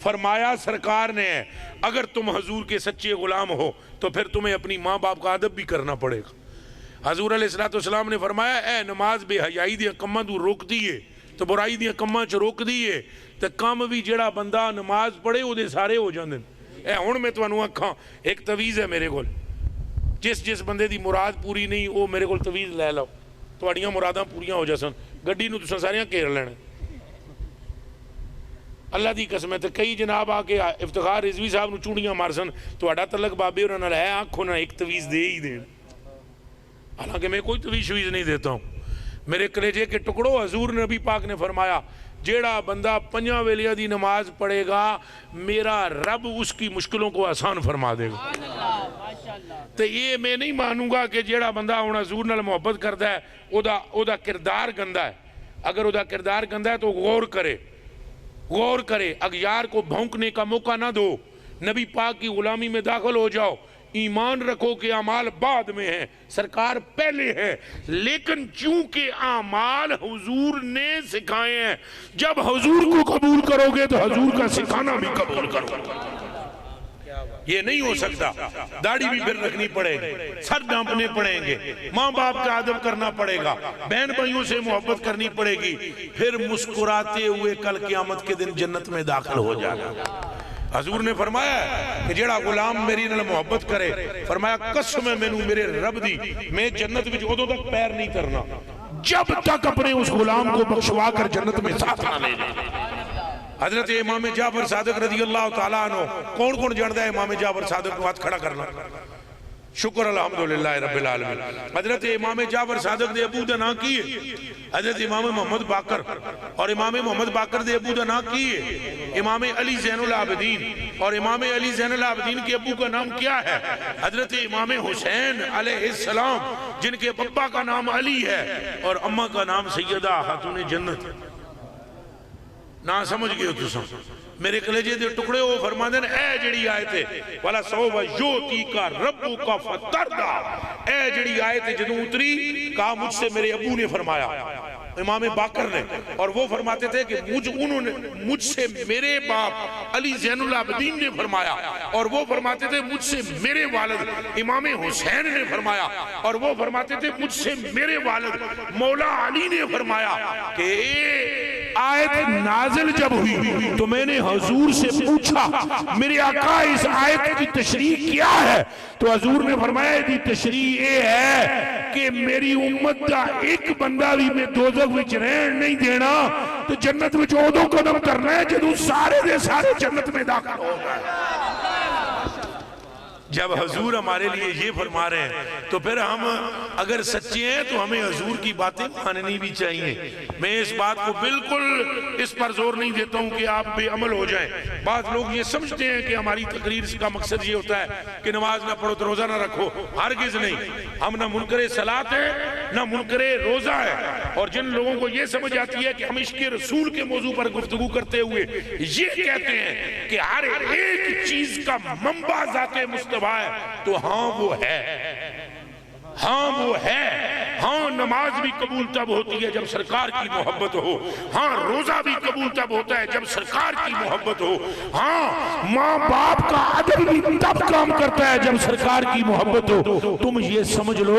فرمایا سرکار نے ہے اگر تم حضور کے سچے غلام ہو تو پھر تمہیں اپنی ماں باپ کا ادب بھی کرنا پڑے گا حضور علیہ السلام نے فرمایا اے نماز بے حیائی دیا کماں تو روک دیئے تو برائی دیا کماں چ روک دیئے تو کام بھی جڑا بندہ نماز پڑھے وہ دے سارے ہو جاندے اے ہون میں تو انہوں اکھاں ایک تویز ہے میرے کول جس بندے دی مراد پوری نہیں وہ میرے کول تویز لے لاؤ تو اڑیاں مراداں پوریاں ہو جاسن گڈی نو تساں ساریاں کیر لینا اللہ دی قسم ہے تو کئی جناب آ کے افتخار رضوی صاحب نو چوڑیاں مارسن تو اڑا تلک بابے اور انہوں نے ہے آنکھوں نہ ایک تویز دے ہی دیں حالانکہ میں کوئی تویز شویز نہیں دیتا ہوں میرے کلیجے کے ٹکڑوں حضور نبی پاک نے فرمایا جیڑا بندہ پنجاں ویلیاں دی نماز پڑھے گا میرا رب اس کی مشکلوں کو آسان فرما دے گا تو یہ میں نہیں مانوں گا کہ جیڑا بندہ ہونا حضور نال محبت کرتا ہے او دا کردار گندہ ہے اگر او دا کردار گندہ ہے تو غور کرے اغیار کو بھونکنے کا موقع نہ دو نبی پاک کی غلامی میں داخل ہو جاؤ ایمان رکھو کہ اعمال بعد میں ہیں سرکار پہلے ہے لیکن چونکہ اعمال حضور نے سکھائے ہیں جب حضور کو قبول کرو گے تو حضور کا سکھانا بھی قبول کرو یہ نہیں ہو سکتا داڑھی بھی پھر رکھنی پڑے گی سر ڈانپنے پڑیں گے ماں باپ کا ادب کرنا پڑے گا بہن بھائیوں سے محبت کرنی پڑے گی پھر مسکراتے ہوئے کل قیامت کے دن جنت میں داخل ہو جانا حضور نے فرمایا کہ جیڑا غلام میری نال محبت کرے فرمایا قسم ہے مینوں میرے رب دی میں جنت وچ ادوں تک پیر نہیں کرنا جب تک اپنے اس غلام کو بخشوا کر جنت میں ساتھ نہ لے لے حضرت امام جعفر صادق رضی اللہ تعالیٰ عنہ کون جاندہ ہے امام جعفر صادق کو ہاتھ کھڑا کرنا شکر الحمدللہ رب العالمین حضرت امام جعفر صادق دے ابو دا نا کیے حضرت امام محمد باقر اور امام محمد باقر دے ابو دا نا کیے امام علی زین العابدین اور امام علی زین العابدین کے ابو کا نام کیا ہے حضرت امام حسین علیہ السلام جن کے پپا کا نام علی ہے اور اماں کا نام سیدہ خاتون جنت نہ سمجھ گئے تو سن میرے کلیجے دے ٹکڑے ہو فرما دیں اے جڑی آیتے والا صوبہ یوتی کا ربو کا فتردہ اے جڑی آیتے جدوں اتری کہا مجھ سے میرے ابو نے فرمایا امام باقر نے اور وہ فرماتے تھے کہ مجھ سے میرے باپ علی زین العابدین نے فرمایا اور وہ فرماتے تھے مجھ سے میرے والد امام حسین نے فرمایا اور وہ فرماتے تھے مجھ سے میرے والد مولا علی نے فرمایا کہ آیت نازل جب ہوئی تو میں نے حضور سے پوچھا میرے آقا اس آیت کی تشریح کیا ہے تو حضور نے فرمایا دی تشریح یہ ہے کہ میری امت کا ایک بندہ بھی میں دوزخ وچ رہن نہیں دینا تو جنت وچ اودوں قدم کرنا ہے جدوں سارے دے سارے جنت میں داخل ہو گئے جب حضور ہمارے لیے یہ فرما رہے ہیں تو پھر ہم اگر سچے ہیں تو ہمیں حضور کی باتیں ماننی بھی چاہیے. میں اس بات کو بالکل اس پر زور نہیں دیتا ہوں کہ آپ بے عمل ہو جائیں. بعض لوگ یہ سمجھتے ہیں کہ ہماری تقریر کا مقصد یہ ہوتا ہے کہ نماز نہ پڑھو تو روزہ نہ رکھو. ہرگز نہیں. ہم نہ منکر صلاۃ ہیں نہ منکر روزہ ہے. اور جن لوگوں کو یہ سمجھ آتی ہے کہ ہم عشق رسول کے موضوع پر گفتگو کرتے ہوئے یہ کہتے ہیں کہ ہر ایک چیز کا منبع ذات مصطفیٰ ہے, تو ہاں وہ ہے, ہاں وہ ہے. ہاں نماز بھی قبول تب ہوتی ہے جب سرکار کی محبت ہو. ہاں روزہ بھی قبول تب ہوتا ہے جب سرکار کی محبت ہو. ہاں ماں باپ کا عدل بھی تب کام کرتا ہے جب سرکار کی محبت ہو. تم یہ سمجھ لو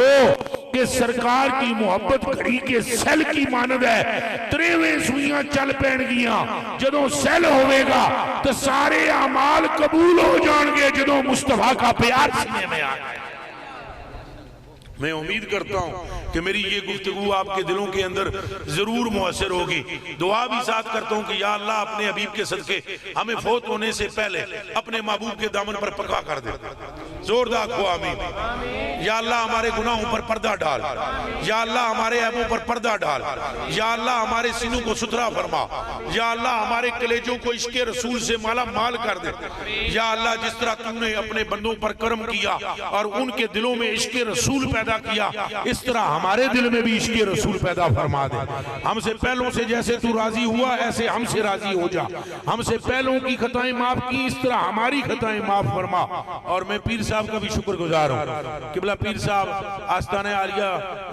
کہ سرکار کی محبت گھڑی کے سیل کی مانند ہے. 53 سوئیاں چل پین گیاں, جدوں سیل ہوئے گا تو سارے اعمال قبول ہو جان گے جدوں مصطفیٰ کا پیار سینے میں آ جائے. میں امید کرتا ہوں کہ میری یہ گفتگو آپ کے دلوں کے اندر ضرور مؤثر ہوگی. دعا بھی ساتھ کرتا ہوں کہ یا اللہ اپنے حبیب کے صدقے ہمیں فوت ہونے سے پہلے اپنے محبوب کے دامن پر پکا کر دے. زوردار کھو آمین. یا اللہ ہمارے گناہوں پر پردہ ڈال. یا اللہ ہمارے عیبوں پر پردہ ڈال. یا اللہ ہمارے سینوں کو ستھرا فرما. یا اللہ ہمارے کلیجوں کو عشق رسول سے مالا مال کر دے. یا اللہ جس طرح تو نے اپنے بندوں پر کرم کیا اور ان کے دلوں میں عشق رسول پیدا کیا, اس طرح ہمارے دل میں بھی عشق رسول پیدا فرما دے. ہم سے پہلوں سے جیسے تو راضی ہوا ایسے ہم سے راضی ہو جا. ہم سے پہلوں کی خطائیں معاف کی, اس طرح ہماری خطائیں معاف فرما. اور میں پیر صاحب کا بھی شکر گزار ہوں. قبلہ پیر صاحب آستانہ عالیہ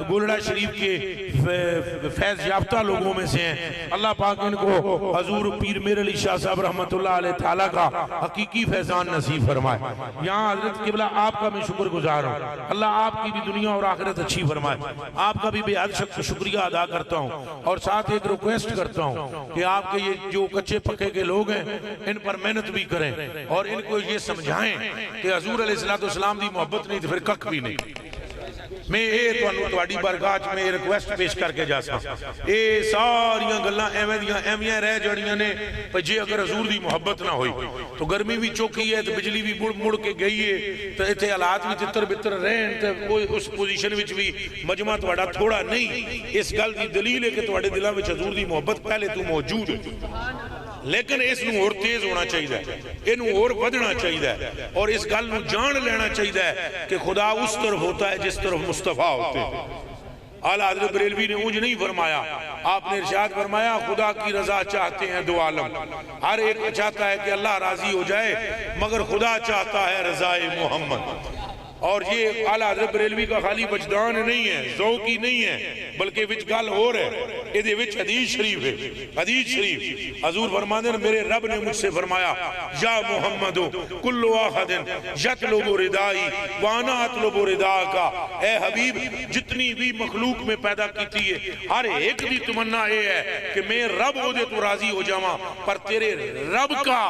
گولڑا شریف کے فیض یافتہ لوگوں میں سے ہیں. اللہ پاک ان کو حضور پیر میر علی شاہ صاحب رحمت اللہ علیہ تعالیٰ کا حقیقی فیضان نصیب فرمائے. یہاں حضرت قبلہ آپ کا میں شکر گزار ہوں. اللہ آپ کی بھی دنیا اور آخرت اچھی فرمائے. آپ کا بھی بے حد شکریہ ادا کرتا ہوں. اور ساتھ ایک ریکویسٹ کرتا ہوں کہ آپ کے یہ جو کچے پکے کے لوگ ہیں ان پر محنت بھی کریں اور ان کو یہ سمجھائیں کہ حضور علیہ السلام دی محبت نہیں تو پھر کک بھی نہیں. میں تواڈی بارگاہ وچ میں ریکویسٹ پیش کر کے جا سا. اے ساریاں گلاں ایویں رہ جڑیاں نے جے اگر حضور دی محبت نہ ہوئی تو گرمی بھی چوکی ہے تو بجلی بھی مڑ کے گئی ہے تو ایتھے حالات بھی تتر بتر رہن تے اس پوزیشن وچ بھی مجمع تواڈا تھوڑا نہیں. اس گل دی دلیل ہے کہ تواڈے دلاں وچ حضور دی محبت پہلے تو موجود ہے, لیکن اس نو اور تیز ہونا چاہیے, اینو اور ودھنا چاہیے اور اس گل نو جان لینا چاہیے کہ خدا اس طرف ہوتا ہے جس طرف مصطفیٰ ہوتے ہیں. اعلیٰ حضرت بریلوی نے اونج نہیں فرمایا, آپ نے ارشاد فرمایا خدا کی رضا چاہتے ہیں دو عالم. ہر ایک چاہتا ہے کہ اللہ راضی ہو جائے مگر خدا چاہتا ہے رضائے محمد. اور یہ اعلیٰ حضرت بریلوی کا خالی وجدان نہیں ہے, ذوقی نہیں ہے, بلکہ وچ گل ہو رہے ادھے وچ حدیث شریف ہے. حدیث شریف حضور فرماتے ہیں میرے رب نے مجھ سے فرمایا یا محمد کل واحد یطلب ردائی وانا اطلب ردا کا. اے حبیب جتنی بھی مخلوق میں پیدا کیتی ہے ہر ایک بھی تمنا یہ ہے کہ میں رب ہو دے تو راضی ہو جاواں, پر تیرے رب کا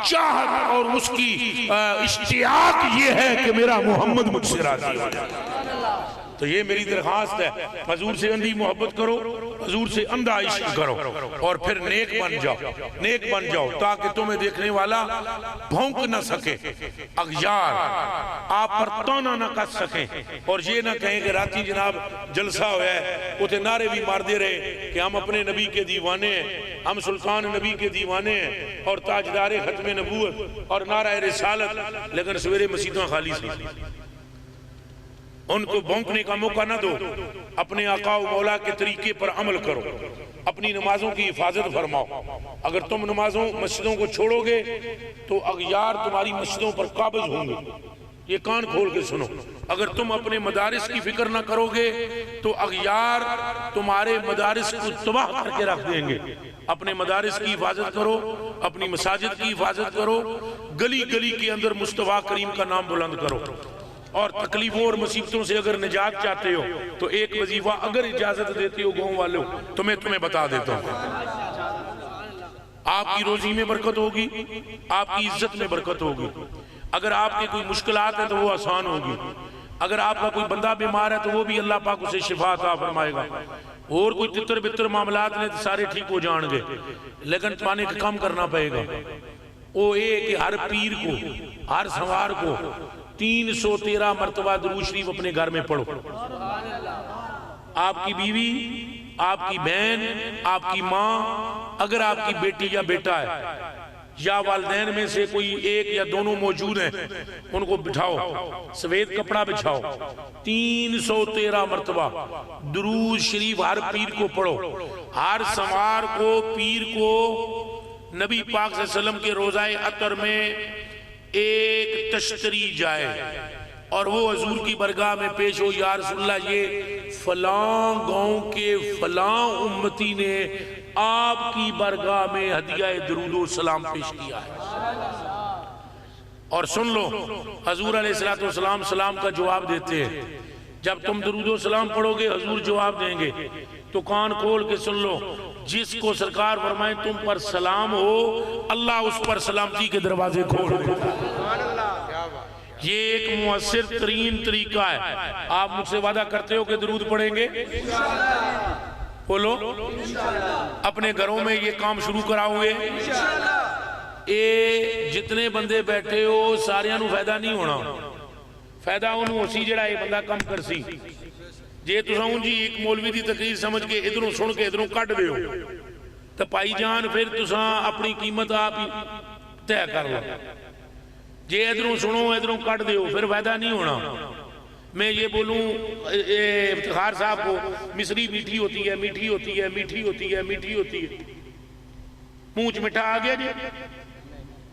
چاہت اور اس کی اشتیاق یہ ہے کہ میرا محمد مجھ سے راضی ہو جائے. تو یہ میری درخواست ہے, حضور سے اندھی محبت کرو, حضور سے اندھا عشق کرو اور پھر نیک بن جاؤ, نیک بن جاؤ تاکہ تمہیں دیکھنے والا بھونک نہ سکے, اغیار آپ پر تانا نہ کر سکیں اور یہ نہ کہیں کہ راتی جناب جلسہ ہویا ہے اتنے نعرے بھی مار دے رہے کہ ہم اپنے نبی کے دیوانے ہیں, ہم سلطان نبی کے دیوانے ہیں اور تاجدار ختم نبوت اور نعرہ رسالت, لیکن سویرے مسیحوں خالی سی. ان کو بھونکنے کا موقع نہ دو. اپنے آقا و مولا کے طریقے پر عمل کرو, اپنی نمازوں کی حفاظت فرماؤ. اگر تم نمازوں مسجدوں کو چھوڑو گے تو اغیار تمہاری مسجدوں پر قابض ہوں گے. یہ کان کھول کے سنو. اگر تم اپنے مدارس کی فکر نہ کرو گے تو اغیار تمہارے مدارس کو تباہ کر کے رکھ دیں گے. اپنے مدارس کی حفاظت کرو, اپنی مساجد کی حفاظت کرو, گلی گلی کے اندر مصطفیٰ کریم کا نام بلند کرو. اور تکلیفوں اور مصیبتوں سے اگر نجات چاہتے ہو تو ایک وظیفہ اگر اجازت دیتے ہو گاؤں والوں تو میں تمہیں بتا دیتا ہوں. آپ کی روزی میں برکت ہوگی, آپ کی عزت میں برکت ہوگی. اگر آپ کے کوئی مشکلات ہیں تو وہ آسان ہوگی. اگر آپ کا کوئی بندہ بیمار ہے تو وہ بھی اللہ پاک اسے شفا عطا فرمائے گا. اور کوئی تتر بتر معاملات نے تو سارے ٹھیک ہو جان گے, لیکن پانے کا کام کرنا پڑے گا. وہ کہ ہر پیر کو, ہر سوار کو 313 مرتبہ درود شریف اپنے گھر میں پڑھو. آپ کی بیوی، آپ کی بہن، آپ کی ماں، اگر آپ کی بیٹی یا بیٹا ہے یا والدین میں سے کوئی ایک یا دونوں موجود ہیں، ان کو بٹھاؤ، سفید کپڑا بچھاؤ، 313 مرتبہ درود شریف ہر پیر کو پڑھو. ہر سوار کو، پیر کو نبی پاک صلی اللہ علیہ وسلم کے روضہ عطر میں ایک تشتری جائے اور وہ حضور کی برگاہ میں پیش ہو، یا رسول اللہ یہ فلاں گاؤں کے فلاں امتی نے آپ کی برگاہ میں ہدیہ درود و سلام پیش کیا ہے. اور سن لو، حضور علیہ السلام سلام کا جواب دیتے ہیں. جب تم درود و سلام پڑھو گے حضور جواب دیں گے، تو کان کھول کے سن لو. جس کو سرکار فرمائیں تم پر سلام ہو، اللہ اس پر سلامتی کے دروازے کھول دے. یہ ایک مؤثر ترین طریقہ ہے. آپ مجھ سے وعدہ کرتے ہو کہ درود پڑھیں گے؟ بولو. اپنے گھروں میں یہ کام شروع کراؤ گے؟ اے جتنے بندے بیٹھے ہو ساریاں نو فائدہ نہیں ہونا. فائدہ انہوں اسی جڑا یہ بندہ کم کر سی. جے تساں جی ایک مولوی دی تقریر سمجھ کے ادھروں سن کے ادھروں کٹ دے ہو تو پائی جان پھر تساں اپنی قیمت آپ ہی طے کر لو. جے ادھروں سنو ادھروں کٹ دے ہو پھر فائدہ نہیں ہونا. میں یہ بولوں افتخار صاحب کو، مصری میٹھی ہوتی ہے، میٹھی ہوتی ہے، میٹھی ہوتی ہے، میٹھی ہوتی ہے. مونچ مٹھا آ گیا جی؟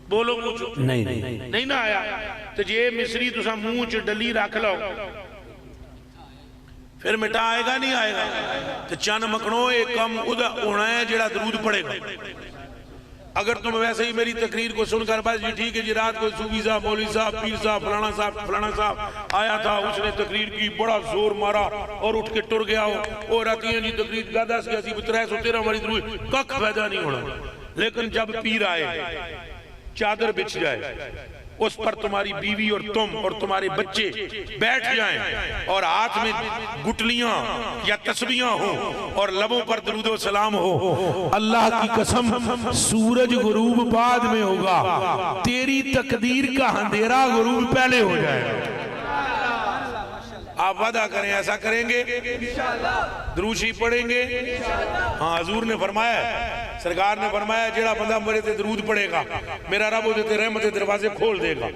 بولو کچھ نہیں نہ آیا. تو جے مصری تسا مونچ ڈلی رکھ لو پھر مٹھا آئے گا نہیں آئے گا؟ تو چند مکھنوں ایک کم ادھا ہونا ہے جڑا درود پڑے گا. اگر تم ویسے ہی میری تقریر کو سن کر بس جی ٹھیک ہے جی رات کو صوفی صاحب، مولوی صاحب، پیر صاحب، فلانا صاحب آیا تھا، اس نے تقریر کی، بڑا زور مارا اور اٹھ کے ٹر گیا ہو اور آتی ہیں جی تقریر کا 10 کیسی 313 ہماری درود، کک فائدہ نہیں ہونا. لیکن جب پیر آئے، چادر بچھ جائے، اس پر تمہاری بیوی اور تم اور تمہارے بچے بیٹھ جائیں اور ہاتھ میں گٹلیاں یا تسبیحاں ہوں اور لبوں پر درود و سلام ہو، اللہ کی قسم سورج غروب بعد میں ہوگا، تیری تقدیر کا اندھیرا غروب پہلے ہو جائے. آپ وعدہ کریں ایسا کریں گے؟ درود شریف پڑھیں گے؟ ہاں حضور نے فرمایا ہے، سرکار نے فرمایا جیڑا بندہ میرے تے درود پڑھے گا میرا رب وہ دیتے رحمت دروازے کھول دے گا.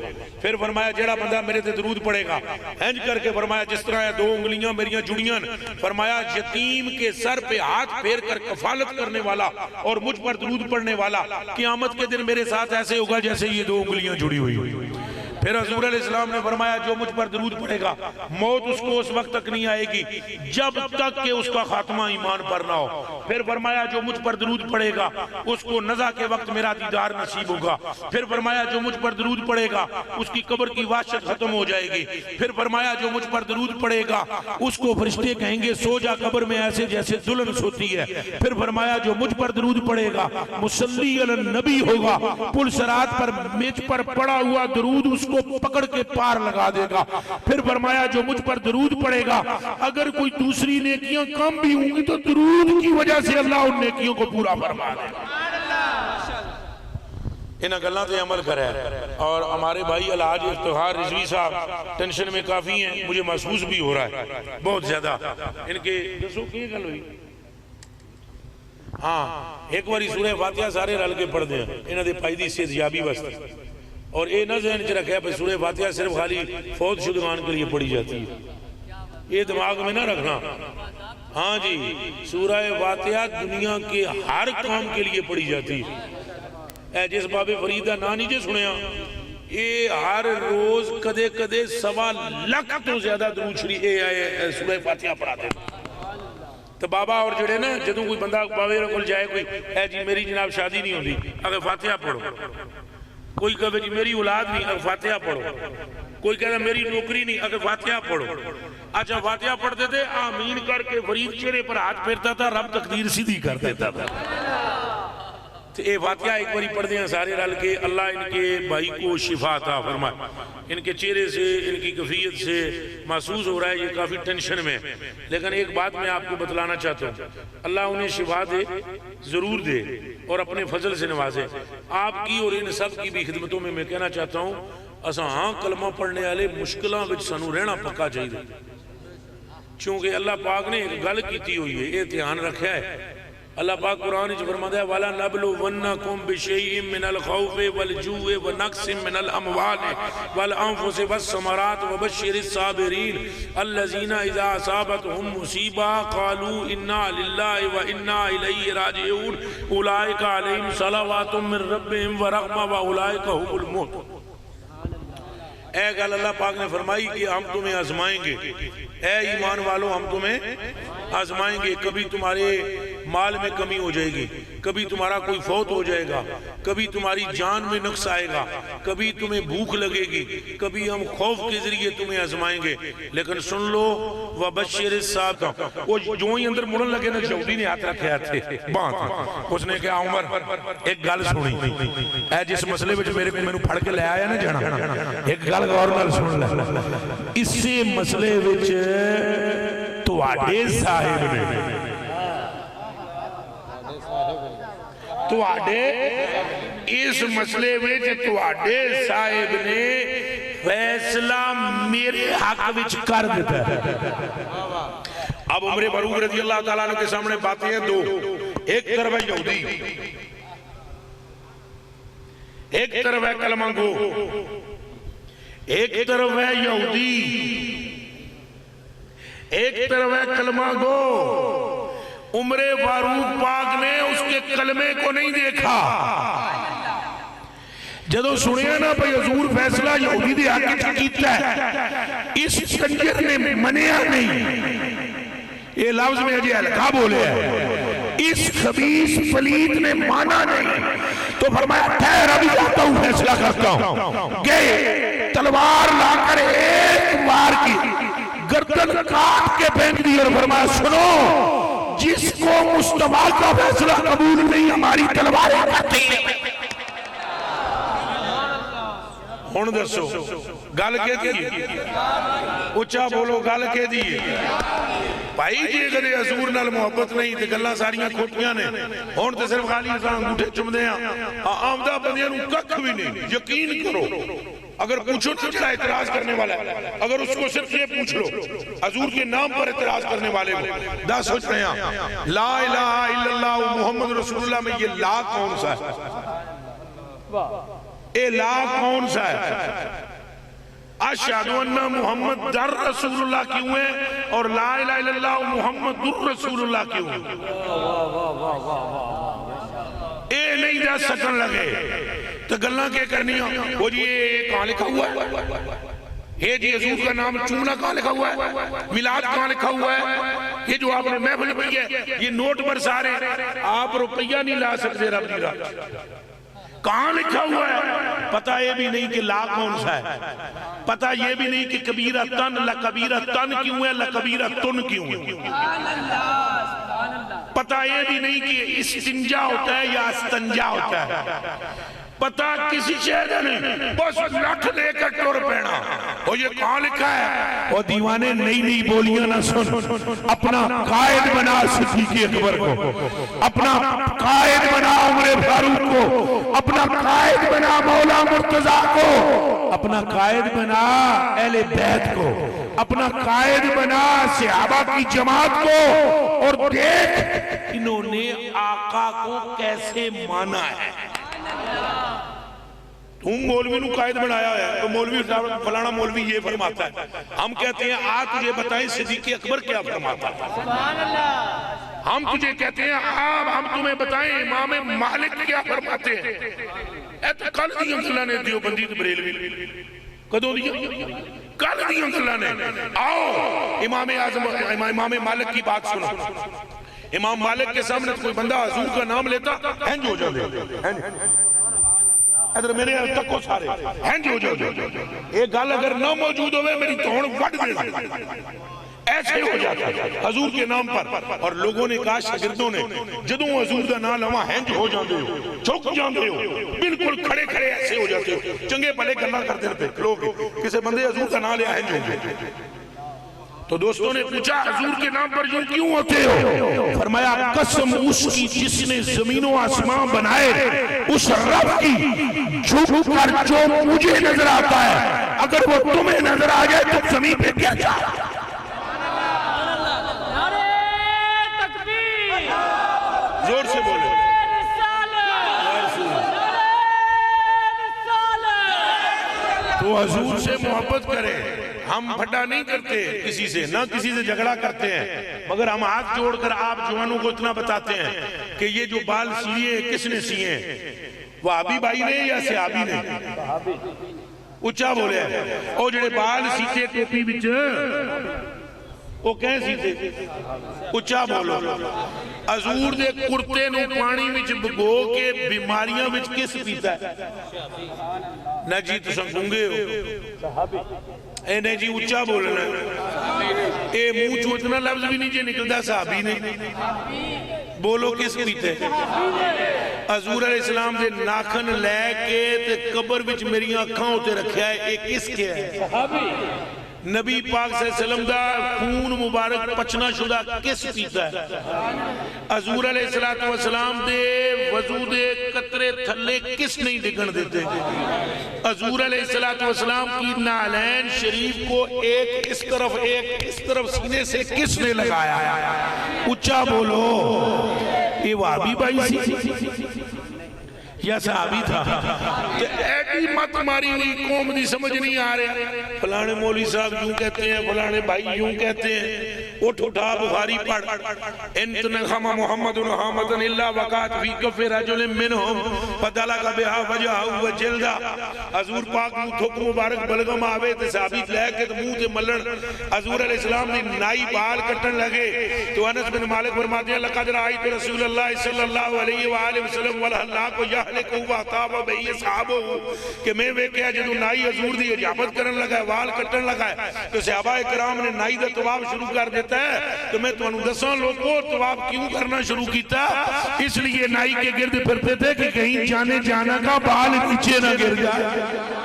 پھر فرمایا جیڑا بندہ میرے تے درود پڑھے گا، ہنج کر کے فرمایا جس طرح 2 انگلیاں میریاں جڑیاں، فرمایا یتیم کے سر پہ ہاتھ پھیر کر کفالت کرنے والا اور مجھ پر درود پڑھنے والا قیامت کے دن میرے ساتھ ایسے ہوگا جیسے یہ 2 انگلیاں جڑی ہوئی. پھر حضور علیہ السلام نے فرمایا جو مجھ پر درود پڑھے گا موت اس کو اس وقت تک نہیں آئے گی جب تک کہ اس کا خاتمہ ایمان پر نہ ہو. پھر فرمایا جو مجھ پر درود پڑھے گا اس کو نزع کے وقت میرا دیدار نصیب ہوگا. پھر فرمایا جو مجھ پر درود پڑھے گا اس کی قبر کی وحشت ختم ہو جائے گی. پھر فرمایا جو مجھ پر درود پڑھے گا اس کو فرشتے کہیں گے سو جا قبر میں ایسے جیسے دلہن سوتی ہے. پھر فرمایا جو مجھ پر درود پڑھے گا مصلی علی النبی ہوگا، پل صراط پر میچ پر پڑا ہوا درود اس کو پکڑ کے پار لگا دے گا. پھر فرمایا جو مجھ پر درود پڑے گا اگر کوئی دوسری نیکیاں کم بھی ہوں گی تو درود کی وجہ سے اللہ ان نیکیوں کو پورا فرما دے گا. انہاں گلاں تے عمل کرے. اور ہمارے بھائی الحاج افتخار رضوی صاحب ٹینشن میں کافی ہیں، مجھے محسوس بھی ہو رہا ہے بہت زیادہ. ان کے دسو کی گل ہوئی؟ ہاں ایک باری سورہ فاتحہ سارے رل کے پڑھ دیں انہاں دے پائی دی صحتیابی واسطے. اور اے نہ ذہن چ رکھے پہ سورہ فاتحہ صرف خالی فوت شدگان کے لیے پڑھی جاتی ہے، یہ دماغ میں نہ رکھنا. ہاں جی سورہ فاتحہ دنیا کے ہر کام کے لیے پڑھی جاتی ہے. اے جس باب فریدہ نا نہیں جے سنیا، یہ ہر روز کدے کدے 1.25 لاکھ تو زیادہ درود شریف سورہ فاتحہ پڑھاتے ہیں. تو بابا اور جڑے نا جدوں کوئی بندہ بابے رکھل جائے کوئی اے جی میری جناب شادی نہیں ہوندی اگر فاتحہ پڑھو، کوئی کہے جی میری اولاد نہیں اگر فاتحہ پڑھو، کوئی کہتا میری نوکری نہیں اگر فاتحہ پڑھو. اچھا فاتحہ پڑھتے تھے آمین کر کے فرید چہرے پر ہاتھ پھیرتا تھا، رب تقدیر سیدھی کر دیتا تھا. تو اے فاتحہ ایک باری پڑھ دیں سارے رل کے. اللہ ان کے بھائی کو شفا عطا فرمائے. ان کے چہرے سے ان کی کیفیت سے محسوس ہو رہا ہے یہ کافی ٹینشن میں. لیکن ایک بات میں آپ کو بتلانا چاہتا ہوں، اللہ انہیں شفا دے، ضرور دے اور اپنے فضل سے نوازے. آپ کی اور ان سب کی بھی خدمتوں میں کہنا چاہتا ہوں اساں ہاں کلمہ پڑھنے والے مشکلاں وچ سانو رہنا پکا چاہیے، چونکہ اللہ پاک نے ایک گل کیتی ہوئی ہے، یہ دھیان رکھا ہے۔ اللہ پاک قرآن وچ فرماتا ہے وَلَا نَبْلُوَنَّكُمْ بِشَيْءٍ مِّنَ الْخَوْفِ وَالْجُوعِ وَنَقْصٍ مِّنَ الْأَمْوَالِ وَالْأَنفُسِ وَالثَّمَرَاتِ وَبَشِّرِ الصَّابِرِينَ الَّذِينَ إِذَا أَصَابَتْهُمْ مُصِيبَةٌ قَالُوا إِنَّا لِلَّهِ وَإِنَّا إِلَيْهِ رَاجِعُونَ أُولَٰئِكَ عَلَيْهِمْ صَلَوَاتٌ مِّن رَّبِّهِمْ وَرَحْمَةٌ وَأُولَٰئِكَ هُمُ الْمُهْتَدُونَ۔ اے گل اللہ پاک نے فرمائی کہ ہم تمہیں آزمائیں گے، اے ایمان والو ہم تمہیں آزمائیں گے، کبھی تمہارے مال میں کمی ہو جائے گی، کبھی تمہارا کوئی فوت ہو جائے گا، کبھی تمہاری جان میں نقص آئے گا، کبھی تمہیں بھوک لگے گی، کبھی ہم خوف کے ذریعے تمہیں آزمائیں گے، لیکن سن لو وَبَشِّرِ الصَّابِرِينَ۔ وہ جو ہی اندر مڑن لگے نا یہودی نے ہاتھ رکھے تھے بانت، اس نے کہا عمر ایک گل سنی، اے جس مسئلے وچ میرے کو مینوں پھڑ کے لے آیا نا جانا، ایک گل غور نال سن لے، اسی مسئلے وچ تواڈے صاحب نے اس مسئلے میں تواڈے صاحب نے فیصلہ میرے حق وچ کر دیتا ہے۔ اب عمر فاروق رضی اللہ تعالیٰ عنہ کے سامنے باتیں ہیں دو، ایک طرف ہے یہودی، ایک طرف ہے کلمہ گو، ایک طرف ہے یہودی، ایک طرف ہے کلمہ گو۔ عمر فاروق پاک نے اس کے کلمے کو نہیں دیکھا، جدو سنیا نا بھئی حضور فیصلہ یہودی دے حق کیتا ہے، اس کنجر نے منیا نہیں، یہ لفظ میں اجی ہلکا بولے ہے، اس خبیث پلیت نے مانا نہیں، تو فرمایا ٹھہر ابھی جاتا ہوں فیصلہ کرتا ہوں، گئے تلوار لا کر ایک بار کی گردن کاٹ کے پھینک دی اور فرمایا سنو، جس کو مصطفیٰ کا فیصلہ قبول نہیں ہماری تلواریں کرتی ہیں۔ ہن دسو گل کے دی اچھا بولو گل کے دی بھائی جی کدے حضور نال محبت نہیں تے گلاں ساریاں کھوٹیاں نے، ہن تے صرف خالی اساں انگوٹھے چمدے ہاں، آمدہ بندیاں نوں ککھ بھی نہیں، یقین کرو اگر پوچھو تو جڑا اعتراض کرنے والا ہے، اگر اس کو صرف یہ پوچھ لو حضور کے نام پر اعتراض کرنے والے کو دا سوچ رہے ہیں لا الہ الا اللہ محمد رسول اللہ میں یہ لا کون سا ہے؟ اے لا کون سا ہے؟ اشہد ان محمد در رسول اللہ کیوں ہے اور لا الہ الا اللہ محمد در رسول اللہ کیوں ہے؟ اے نہیں دا سکن لگے تو گلنا کیا کرنی ہے؟ وہ جی یہ کہاں لکھا ہوا ہے؟ یہ جی حضور کا نام چومنا کہاں لکھا ہوا ہے؟ میلاد کہاں لکھا ہوا ہے؟ یہ جو آپ نے محفل پڑھی ہے یہ نوٹ پر سارے آپ روپیہ نہیں لا سکتے رب دی راہ، کہاں لکھا ہوا ہے؟ پتہ یہ بھی نہیں کہ لا کون سا ہے، پتہ یہ بھی نہیں کہ کبیرہ تن لکبیرہ تن کیوں ہے لکبیرہ تن کیوں ہے، پتہ یہ بھی نہیں کہ استنجا ہوتا ہے یا استنجا ہوتا ہے، پتہ کسی شہدہ نہیں، بس لٹھ لے کر ٹور پینا، وہ یہ کہاں لکھا ہے؟ وہ دیوانے نئی نئی بولیاں نہ سن، اپنا قائد بنا صدیق اکبر کو، اپنا قائد بنا عمر فاروق کو، اپنا قائد بنا مولا مرتضیٰ کو، اپنا قائد بنا اہل بیت کو، اپنا قائد بنا صحابہ کی جماعت کو، اور دیکھ انہوں نے آقا کو کیسے مانا ہے۔ تم مولوی نو قائد بنایا ہے تو مولوی فلانا مولوی یہ فرماتا ہے، ہم کہتے ہیں آج تجھے بتائیں صدیق اکبر کیا فرماتا ہے، ہم تجھے کہتے ہیں ہم تمہیں بتائیں امام مالک کیا فرماتے ہیں۔ اے تو کل دیاں اللہ نے دیوبندی تے بریلوی کدوں دیا؟ کل دیاں اللہ نے۔ آؤ امام مالک کی بات سنو، امام مالک کے سامنے کوئی بندہ حضور کا نام لیتا ہینج ہو جاتے، ادھر میرے تک کو سارے ہینج ہو جاتے، ایک گل اگر نہ موجود ہوئے میری توڑ وڈ دے ایسے ہو جاتا حضور کے نام پر، اور لوگوں نے کہا شاگردوں نے جدوں حضور دا نام لواں ہینج ہو جاندے ہو، چک جاندے ہو، بالکل کھڑے کھڑے ایسے ہو جاتے ہو، چنگے بھلے گلاں کرتے پہ لوگ کسی بندے حضور کا نام لیا ہینج ہو جاتے، تو دوستوں نے پوچھا حضور کے نام پر یوں کیوں ہوتے ہو؟ فرمایا قسم اس کی جس نے زمین و آسمان بنائے، اس رب کی جھک کر جو مجھے نظر آتا ہے، اگر وہ تمہیں نظر آ گئے تو زمین پہ کیا جائے؟ زور سے بولو۔ تو حضور سے محبت کرے، ہم پھٹا نہیں کرتے کسی سے، نہ کسی سے جھگڑا کرتے ہیں، مگر ہم ہاتھ جوڑ کر آپ جوانوں کو اتنا بتاتے ہیں کہ یہ جو بال سیے کس نے سیے ہیں؟ وہابی بھائی نے یا صحابی نے؟ اچھا بولے اور جڑے بال سیتے ٹوپی بچ وہ کہیں سیتے؟ اچھا بولو۔ حضور دے کرتے نو پانی وچ بگو کے بیماریاں وچ کس پیتا ہے؟ نہ جی تو سنگونگے ہو، اے نہیں جی اچھا بولنا ہے، اے منہ چو اتنا لفظ بھی نہیں جے نکلتا صحابی نے، بولو کس پیتے؟ حضور علیہ السلام دے ناکھن لے کے تے قبر وچ میری آنکھاں ہوتے رکھیا ہے، اے کس کے ہے؟ نبی پاک صلی اللہ علیہ وسلم دا خون مبارک پچنا شدہ کس پیتا ہے؟ حضور علیہ السلام دے وضو دے قطرے تھلے کس نہیں ڈگن دیتے؟ حضور علیہ السلام کی نالین شریف کو ایک اس طرف سینے سے کس نے لگایا؟ اچھا بولو۔ یہ وہابی بھائی سی یا صحابی تھا؟ ایڈی مت ماری ہوئی قوم دی سمجھ نہیں آ رہے، فلانے مولوی صاحب یوں کہتے ہیں، فلانے بھائی یوں کہتے ہیں، اٹھ اٹھا بخاری پڑھ، انتنخم محمد حامدن اللہ وقات فی کف رجل منہم فدلق بہا وجہہ وجلدہ۔ حضور پاک نو تھک مبارک بلغم آوے تے صحابی لے کے منہ تے ملن، حضور علیہ السلام نے نائی بال کٹن لگے تو انس بن مالک فرماتے ہیں لقد رأیت رسول اللہ صلی اللہ علیہ وآلہ وسلم والحلہ کو یحلق ہوا تابا بہی صحابہ کہ میں ویکیا جدو نائی حضور دی اجابت کرن لگا ہے، وال کٹن لگا ہے، تو صحابہ اکرام نے نائی دا طواف شروع کر دیتا ہے تو میں تو انہوں دسان لوگوں طواف کیوں کرنا شروع کیتا؟ اس لیے نائی کے گرد پھرتے تھے کہ کہیں جانے جانا کا بال نیچے نہ گر جائے۔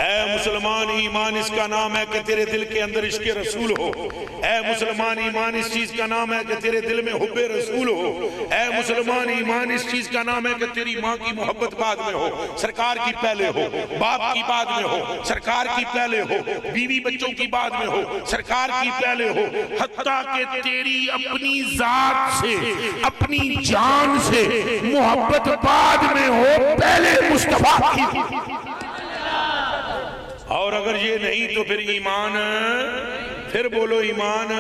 اے مسلمان ایمان اس کا نام ہے کہ تیرے دل کے اندر عشق رسول ہو، اے مسلمان ایمان اس چیز کا نام ہے کہ تیرے دل میں حب رسول ہو، اے مسلمان ایمان اس چیز کا نام ہے کہ تیری ماں کی محبت بعد میں ہو، سرکار کی پہلے ہو، باپ کی بعد میں ہو، سرکار کی پہلے ہو، بیوی بچوں کی بعد میں ہو، سرکار کی پہلے ہو، حتیٰ کہ تیری اپنی ذات سے اپنی جان سے محبت بعد میں ہو، پہلے مصطفیٰ کی۔ اور اگر یہ نہیں تو پھر ایمان، پھر بولو ایمان۔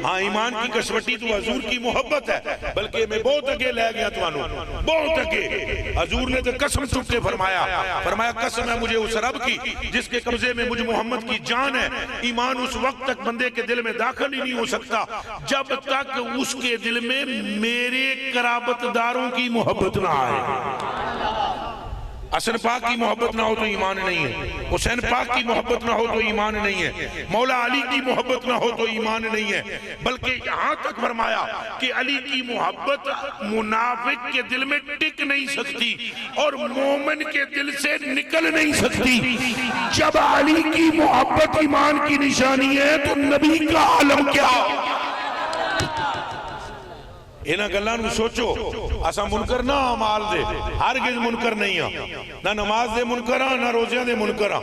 ہاں ایمان کی کسوٹی تو حضور کی محبت ہے، بلکہ میں بہت اگے لے گیا تو انہوں بہت اگے۔ حضور نے تو قسم چکے فرمایا قسم ہے مجھے اس رب کی جس کے قبضے میں مجھ محمد کی جان ہے، ایمان اس وقت تک بندے کے دل میں داخل ہی نہیں ہو سکتا جب تک اس کے دل میں میرے قرابت داروں کی محبت نہ آئے۔ حسن پاک کی محبت نہ ہو تو ایمان نہیں ہے، حسین پاک کی محبت نہ ہو تو ایمان نہیں ہے، مولا علی کی محبت نہ ہو تو ایمان نہیں ہے، بلکہ یہاں تک فرمایا کہ علی کی محبت منافق کے دل میں ٹک نہیں سکتی اور مومن کے دل سے نکل نہیں سکتی۔ جب علی کی محبت ایمان کی نشانی ہے تو نبی کا عالم کیا؟ انہاں گلاں نو سوچو، اساں منکر نہ عمال دے، ہرگز منکر نہیں ہاں، نہ نماز دے منکر ہاں نہ روزیاں دے منکر ہاں۔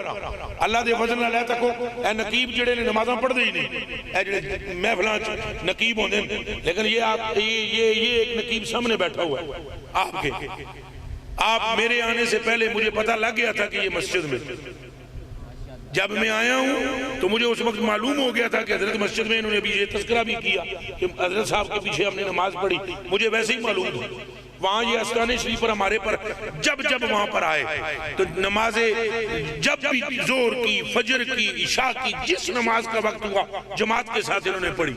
اللہ دے فضل نہ لے تکو اے نقیب جڑے نے نمازاں پڑھ دے ہی نہیں، اے جڑے محفلاں نقیب ہوندے، لیکن یہ ایک نقیب سامنے بیٹھا ہوا ہے آپ کے، آپ میرے آنے سے پہلے مجھے پتہ لگ گیا تھا کہ یہ مسجد میں، جب میں آیا ہوں تو مجھے اس وقت معلوم ہو گیا تھا کہ حضرت مسجد میں انہوں نے بھی یہ تذکرہ بھی کیا کہ حضرت صاحب کے پیچھے ہم نے نماز پڑھی، مجھے ویسے ہی معلوم تھا۔ وہاں یہ آستانِ شریف پر ہمارے پر جب وہاں پر آئے تو نمازیں جب بھی ظہر کی، فجر کی، عشاء کی، جس نماز کا وقت ہوا جماعت کے ساتھ انہوں نے پڑھی۔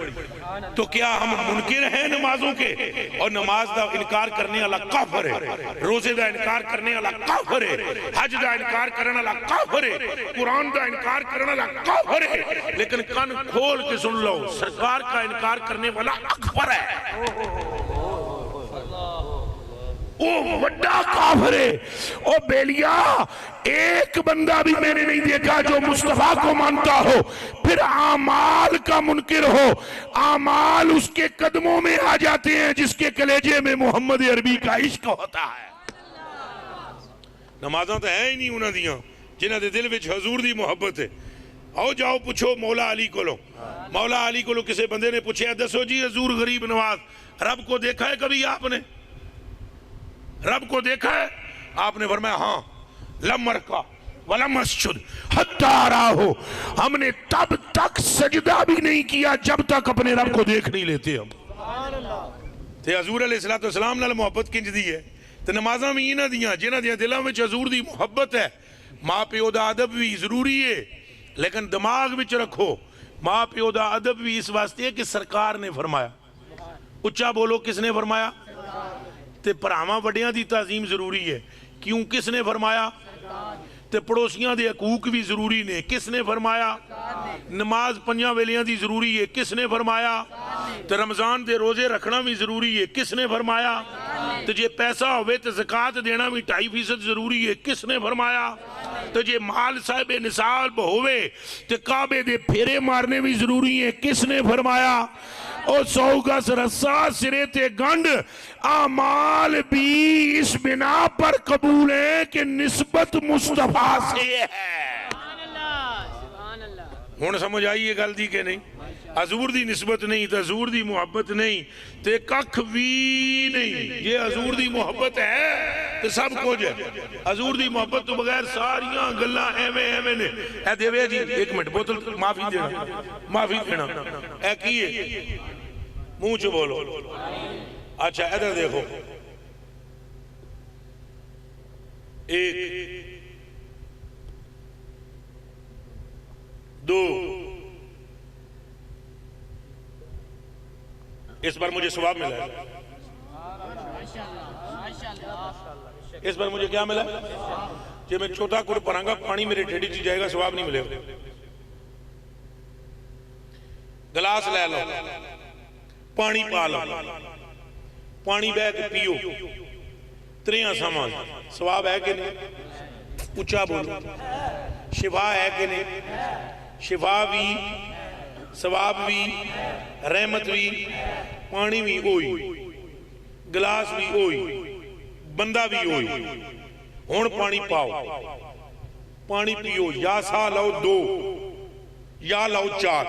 تو کیا ہم منکر ہیں نمازوں کے؟ اور نماز دا انکار کرنے والا کافر ہے، روزے دا انکار کرنے والا کافر ہے، حج دا انکار کرنے والا کافر ہے، قرآن دا انکار کرنے والا کافر ہے، لیکن کان کھول کے سن لو سرکار کا انکار کرنے والا اکبر ہے۔ وہ وڈا کافر ہے۔ او بیلیا ایک بندہ بھی میں نے نہیں دیکھا جو مصطفیٰ کو مانتا ہو پھر اعمال کا منکر ہو۔ اعمال اس کے قدموں میں آ جاتے ہیں جس کے کلیجے میں محمد عربی کا عشق ہوتا ہے۔ نمازاں تو ہے ہی نہیں انہاں دیاں جنہاں دے دل وچ حضور دی محبت ہے۔ آؤ جاؤ پوچھو مولا علی کو لو، مولا علی کو لو کسی بندے نے پوچھے دسو جی حضور غریب نواز رب کو دیکھا ہے کبھی آپ نے؟ رب کو دیکھا ہے؟ آپ نے فرمایا ہاں، لم ارکع ولم اسجد حتی اراہ، ہم نے تب تک سجدہ بھی نہیں کیا جب تک اپنے رب کو دیکھ نہیں لیتے ہم۔ تے حضور علیہ السلام نال محبت کنج دی ہے تے نمازاں بھی انہاں دیاں جنہاں دیاں دلاں وچ حضور دی محبت ہے۔ ماں پیو دا ادب بھی ضروری ہے لیکن دماغ وچ رکھو ماں پیو دا ادب بھی اس واسطے ہے کہ سرکار نے فرمایا۔ اچھا بولو کس نے فرمایا؟ تے پراواں وڈیاں دی تعظیم ضروری ہے، کیوں کس نے فرمایا؟ تے پڑوسیاں دے حقوق بھی ضروری نے، کس نے فرمایا؟ نماز پنجاں ویلیاں دی ضروری ہے، کس نے فرمایا؟ تے رمضان دے روزے رکھنا بھی ضروری ہے، کس نے فرمایا؟ تے جے پیسہ ہوئے تے زکاة دینا بھی 2.5% ضروری ہے، کس نے فرمایا؟ تے جے مال صاحب نصاب ہوئے تے کعبے دے پھیرے مارنے بھی ضروری ہے، کس نے فرمایا؟ اور 100 گز رسا سرے تے گنڈ اعمال بھی اس بنا پر قبول ہے کہ نسبت مصطفیٰ سے ہے۔ ہون سمجھ آئی یہ گل دی کہ نہیں؟ حضور دی نسبت نہیں تے حضور دی محبت نہیں تے ککھ بھی نہیں۔ یہ حضور دی محبت ہے تے سب کچھ ہے۔ حضور دی محبت تو بغیر ساریاں گلاں ایویں نے۔ اے دیوے جی ایک منٹ بوتل معافی دینا، معافی دینا، اے کیے منہ چ بولو۔ اچھا ادھر دیکھو، ایک دو، اس پر مجھے ثواب ملا ہے، اس پر مجھے کیا ملا؟ کہ میں چھوٹا کڑ پڑھاں گا پانی میرے ٹھیڑی چی جائے گا، ثواب نہیں ملے گا۔ گلاس لے لو، پانی پا لو، پانی بہ کے پیو، تریاں سامان، ثواب ہے کہ نہیں؟ اچھا بولو، شفا ہے کہ نہیں؟ شفا بھی، ثواب بھی، رحمت بھی، پانی بھی ہوئی، گلاس بھی ہوئی، بندہ بھی ہوئی۔ ہون پانی پاؤ، پانی پیو، یا سا لو 2 یا لو 4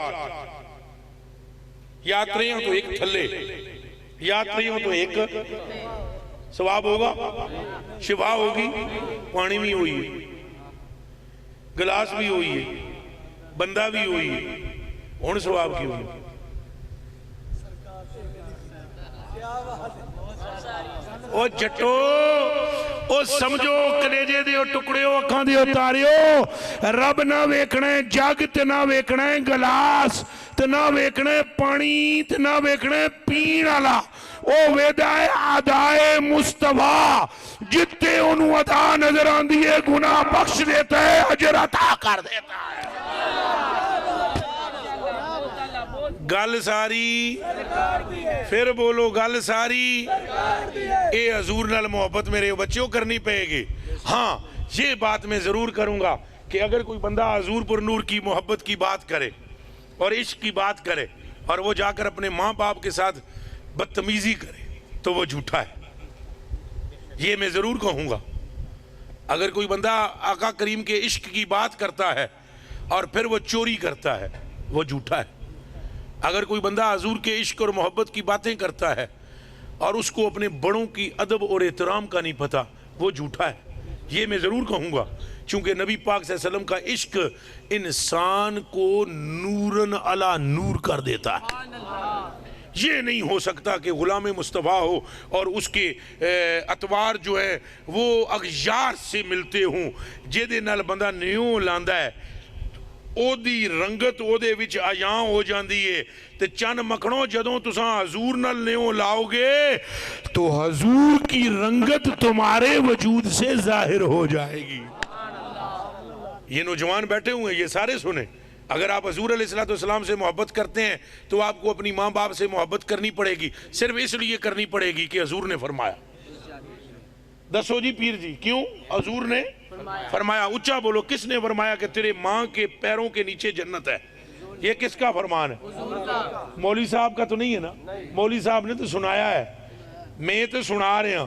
یا تریوں تو ایک تھلے یا تریوں تو ایک، ثواب ہوگا، شفا ہوگی، پانی بھی ہوئی ہے، گلاس بھی ہوئی ہے، بندہ بھی ہوئی ہے، ہون ثواب کی ہوئی ہے۔ او جٹو او سمجھو کلیجے دیو ٹکڑیو اکھاں دیو تاریو، رب نہ ویکھنا ہے جگ تے نہ ویکھنا ہے گلاس تے نہ ویکھنا ہے پانی تے نہ ویکھنا ہے پین والا، او ویدا ہے عدائے مصطفیٰ، جتے انہوں عطا نظر آن دیئے گناہ بخش دیتا ہے، اجر عطا کر دیتا ہے۔ گل ساری پھر بولو، گل ساری اے حضور نال محبت میرے بچوں کرنی پہے گی۔ ہاں یہ بات میں ضرور کروں گا کہ اگر کوئی بندہ حضور پر نور کی محبت کی بات کرے اور عشق کی بات کرے اور وہ جا کر اپنے ماں باپ کے ساتھ بدتمیزی کرے تو وہ جھوٹا ہے، یہ میں ضرور کہوں گا۔ اگر کوئی بندہ آقا کریم کے عشق کی بات کرتا ہے اور پھر وہ چوری کرتا ہے وہ جھوٹا ہے۔ اگر کوئی بندہ حضور کے عشق اور محبت کی باتیں کرتا ہے اور اس کو اپنے بڑوں کی ادب اور احترام کا نہیں پتہ وہ جھوٹا ہے، یہ میں ضرور کہوں گا، چونکہ نبی پاک صلی اللہ علیہ وسلم کا عشق انسان کو نوراً علی نور کر دیتا ہے۔ یہ نہیں ہو سکتا کہ غلام مصطفیٰ ہو اور اس کے اتوار جو ہے وہ اغیار سے ملتے ہوں، جیدے نال بندہ نیوں لاندہ ہے، او دی رنگت او دے وچ آیاں ہو جاندی ہے، تے چند مکھنوں جدوں تساں حضور نال نیوں لاؤ گے تو حضور کی رنگت تمہارے وجود سے ظاہر ہو جائے گی۔ یہ نوجوان بیٹھے ہوئے یہ سارے سنیں، اگر آپ حضور علیہ السلام سے محبت کرتے ہیں تو آپ کو اپنی ماں باپ سے محبت کرنی پڑے گی، صرف اس لیے کرنی پڑے گی کہ حضور نے فرمایا۔ دسو جی پیر جی کیوں؟ حضور نے فرمایا، اچھا بولو، کس نے فرمایا کہ تیرے ماں کے پیروں کے نیچے جنت ہے؟ یہ کس کا فرمان ہے؟ مولوی صاحب کا تو نہیں ہے نا؟ مولوی صاحب نے تو سنایا ہے، میں تو سنا رہے ہیں۔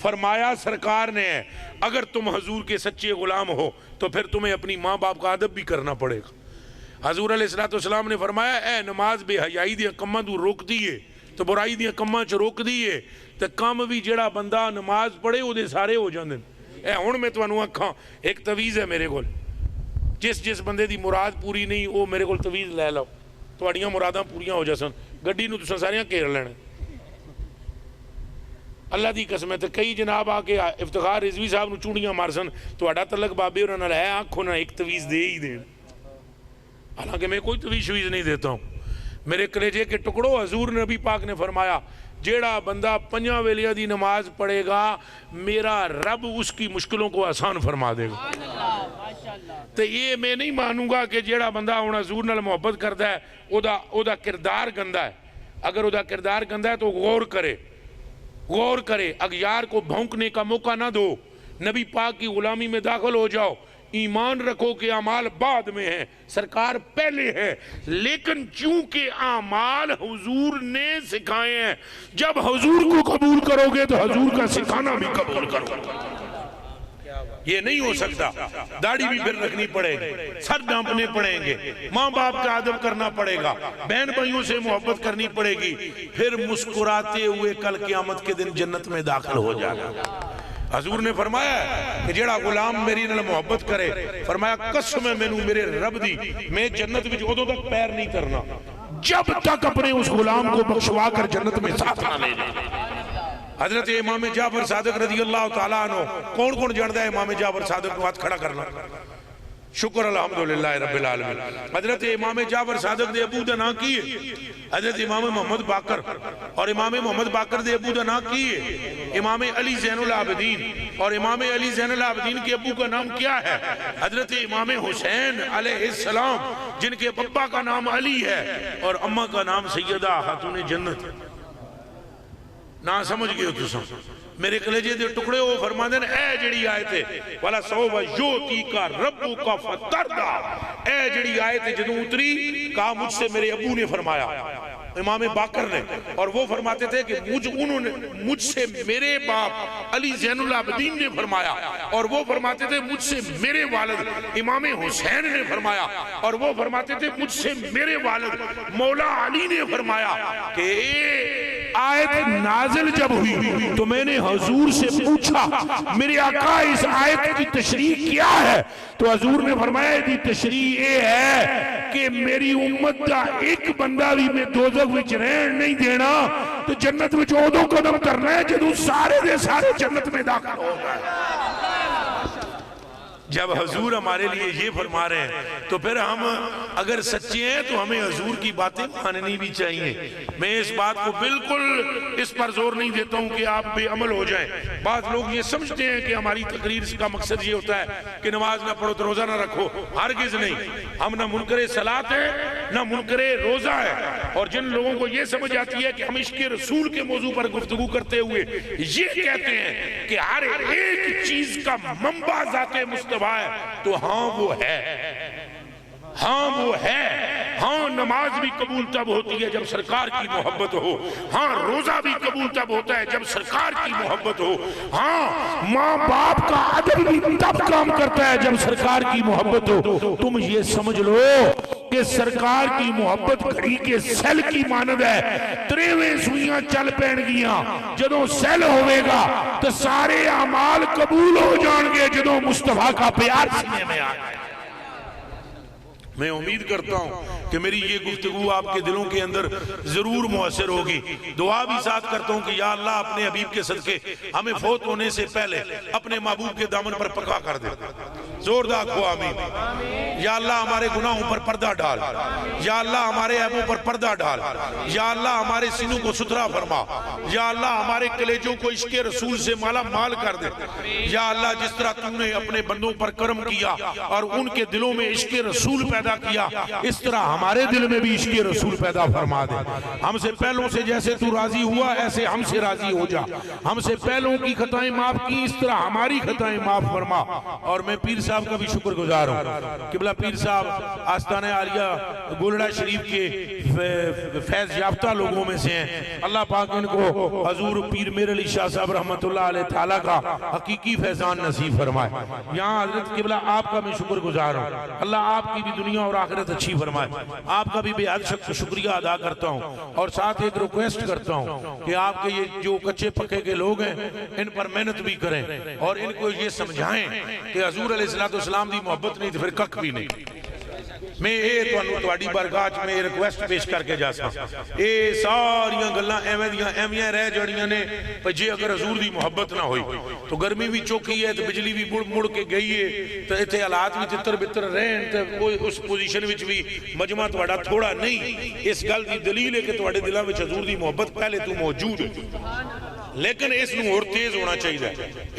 فرمایا سرکار نے ہے، اگر تم حضور کے سچے غلام ہو تو پھر تمہیں اپنی ماں باپ کا ادب بھی کرنا پڑے گا۔ حضور علیہ السلام نے فرمایا، اے نماز بے حیائی دیا کماں تو روک دیئے، تو برائی دیا کماں چ روک دیئے، تو کم بھی جڑا بندہ نماز پڑھے وہ دے سارے ہو جاندے۔ اے ہون میں تو انہوں اکھاں، ایک تویز ہے میرے کول، جس بندے دی مراد پوری نہیں وہ میرے کول تویز لے لو، تو اڑیاں مراداں پوریاں ہو جاسن، گڈی نو تساں ساریاں گھیر لینا۔ اللہ دی قسم ہے، تو کئی جناب آ کے افتخار رضوی صاحب نو چوڑیاں مارسن، تو اڑا تلک بابے اور انہوں نے ہے آنکھوں نہ ایک تویز دے ہی دیں۔ حالانکہ میں کوئی تویز شویز نہیں دیتا ہوں، میرے کلیجے کے ٹکڑوں، حضور نبی پاک نے فرمایا جیڑا بندہ 5 ویلیاں دی نماز پڑھے گا میرا رب اس کی مشکلوں کو آسان فرما دے گا۔ تو یہ میں نہیں مانوں گا کہ جیڑا بندہ ہوں حضور نال محبت کرتا ہے او دا کردار گندا ہے۔ اگر او دا کردار گندا ہے تو غور کرے، اغیار کو بھونکنے کا موقع نہ دو، نبی پاک کی غلامی میں داخل ہو جاؤ، ایمان رکھو کہ اعمال بعد میں ہیں، سرکار پہلے ہے، لیکن چونکہ اعمال حضور نے سکھائے ہیں، جب حضور کو قبول کرو گے تو حضور کا سکھانا بھی قبول کرو گے۔ یہ نہیں ہو سکتا، داڑھی بھی پھر رکھنی پڑے گی، سر ڈھانپنے پڑیں گے، ماں باپ کا ادب کرنا پڑے گا، بہن بھائیوں سے محبت کرنی پڑے گی، پھر مسکراتے ہوئے کل قیامت کے دن جنت میں داخل ہو جانا۔ حضور نے فرمایا ہے کہ جیڑا غلام میری نال محبت کرے، فرمایا قسم ہے مینوں میرے رب دی، میں جنت وچ ادوں تک پیر نہیں کرنا جب تک اپنے اس غلام کو بخشوا کر جنت میں ساتھ نہ لے لے۔ حضرت امام جعفر صادق رضی اللہ تعالیٰ عنہ، کون جانتا ہے امام جعفر صادق کو؟ ہاتھ کھڑا کرنا۔ شکر الحمدللہ رب العالمین۔ حضرت امام جعفر صادق دے ابو دا نام کی ہے؟ حضرت امام محمد باقر، اور امام محمد باقر دے ابو دا نام کی ہے؟ امام علی زین العابدین، اور امام علی زین العابدین کے ابو کا نام کیا ہے؟ حضرت امام حسین علیہ السلام، جن کے پپا کا نام علی ہے اور اماں کا نام سیدہ خاتون جنت۔ نہ سمجھ گئے ہو تساں؟ میرے کلیجے دے ٹکڑے ہو فرما دین، اے جڑی آیت ہے وَلَا سَوْفَ يُعْطِيكَ رَبُّكَ فَتَرْضَىٰ، اے جڑی آیت ہے جدوں اتری، کہا مجھ سے میرے ابو نے فرمایا، امام باقر نے، اور وہ فرماتے تھے کہ مجھ سے میرے باپ علی زین العابدین نے فرمایا، اور وہ فرماتے تھے مجھ سے میرے والد امام حسین نے فرمایا، اور وہ فرماتے تھے مجھ سے میرے والد مولا علی نے فرمایا کہ آیت نازل جب ہوئی تو میں نے حضور سے پوچھا میرے آقا اس آیت کی تشریح کیا ہے؟ تو حضور نے فرمایا دی تشریح یہ ہے کہ میری امت کا ایک بندہ بھی میں دوزخ وچ رہن نہیں دینا، تو جنت وچ اودوں قدم کرنا ہے جدوں سارے دے سارے جنت میں داخل ہو گئے۔ جب حضور ہمارے لیے یہ فرما رہے ہیں تو پھر ہم اگر سچے ہیں تو ہمیں حضور کی باتیں ماننی بھی چاہیے۔ میں اس بات کو بالکل اس پر زور نہیں دیتا ہوں کہ آپ بے عمل ہو جائیں۔ بعض لوگ یہ سمجھتے ہیں کہ ہماری تقریر کا مقصد یہ ہوتا ہے کہ نماز نہ پڑھو تو روزہ نہ رکھو، ہرگز نہیں۔ ہم نہ منکر صلاۃ ہیں نہ منکر روزہ ہے، اور جن لوگوں کو یہ سمجھ آتی ہے کہ ہم عشق رسول کے موضوع پر گفتگو کرتے ہوئے یہ کہتے ہیں کہ ہر ایک چیز کا منبع ذات مصطفیٰ ہے، تو ہاں وہ ہے، ہاں وہ ہے، ہاں نماز بھی قبول تب ہوتی ہے جب سرکار کی محبت ہو، ہاں روزہ بھی قبول تب ہوتا ہے جب سرکار کی محبت ہو، ہاں ماں باپ کا ادب بھی تب کام کرتا ہے جب سرکار کی محبت ہو۔ تم یہ سمجھ لو کہ سرکار کی محبت گھڑی کے سیل کی مانند ہے، 53 سوئیاں چل پین گیاں، جدوں سیل ہوئے گا تو سارے اعمال قبول ہو جان گے جدوں مصطفیٰ کا پیار سینے میں آئے۔ میں امید کرتا ہوں کہ میری یہ گفتگو آپ کے دلوں کے اندر ضرور مؤثر ہوگی۔ دعا بھی ساتھ کرتا ہوں کہ یا اللہ اپنے حبیب کے صدقے ہمیں فوت ہونے سے پہلے اپنے محبوب کے دامن پر پکا کر دے۔ زوردار کھو آمین۔ یا اللہ ہمارے گناہوں پر پردہ ڈال، یا اللہ ہمارے عیبوں پر پردہ ڈال، یا اللہ ہمارے سینوں کو ستھرا فرما، یا اللہ ہمارے کلیجوں کو عشق رسول سے مالا مال کر دے۔ یا اللہ جس طرح تو نے اپنے بندوں پر کرم کیا اور ان کے دلوں میں عشق رسول پیدا پیدا کیا اس طرح ہمارے دل میں بھی عشق رسول پیدا فرما دے. ہم سے پہلوں سے جیسے تو راضی ہوا ایسے ہم سے راضی ہو جا. ہم سے پہلوں کی خطائیں معاف کی اس طرح ہماری خطائیں معاف فرما. اور میں پیر صاحب کا بھی شکر گزار ہوں. قبلہ پیر صاحب آستانہ عالیہ گولڑا شریف کے فیض یافتہ لوگوں میں سے ہیں. اللہ پاک ان کو حضور پیر میر علی شاہ صاحب رحمت اللہ علیہ تعالیٰ کا حقیقی فیضان نصیب فرمائے. یہاں حضرت قبلہ آپ کا میں شکر گزار ہوں. اللہ آپ کی بھی دنیا اور آخرت اچھی فرمائے. آپ کا بھی بے حد شکریہ ادا کرتا ہوں. اور ساتھ ایک ریکویسٹ کرتا ہوں کہ آپ کے یہ جو کچے پکے کے لوگ ہیں ان پر محنت بھی کریں اور ان کو یہ سمجھائیں کہ حضور علیہ السلام دی محبت نہیں تو پھر کک بھی نہیں. میں تواڈی بارگاہ میں ریکویسٹ پیش کر کے جا سکتا. اے ساریاں گلاں ایویں رہ جڑیاں نے جے اگر حضور دی محبت نہ ہوئی تو گرمی بھی چوکی ہے تو بجلی بھی مڑ کے گئی ہے تو ایتھے حالات بھی تتر بتر رہن تے اس پوزیشن وچ بھی مجمع تواڈا تھوڑا نہیں. اس گل دی دلیل ہے کہ تواڈے دلاں وچ حضور دی محبت پہلے تو موجود ہے لیکن اس نو اور تیز ہونا چاہیے,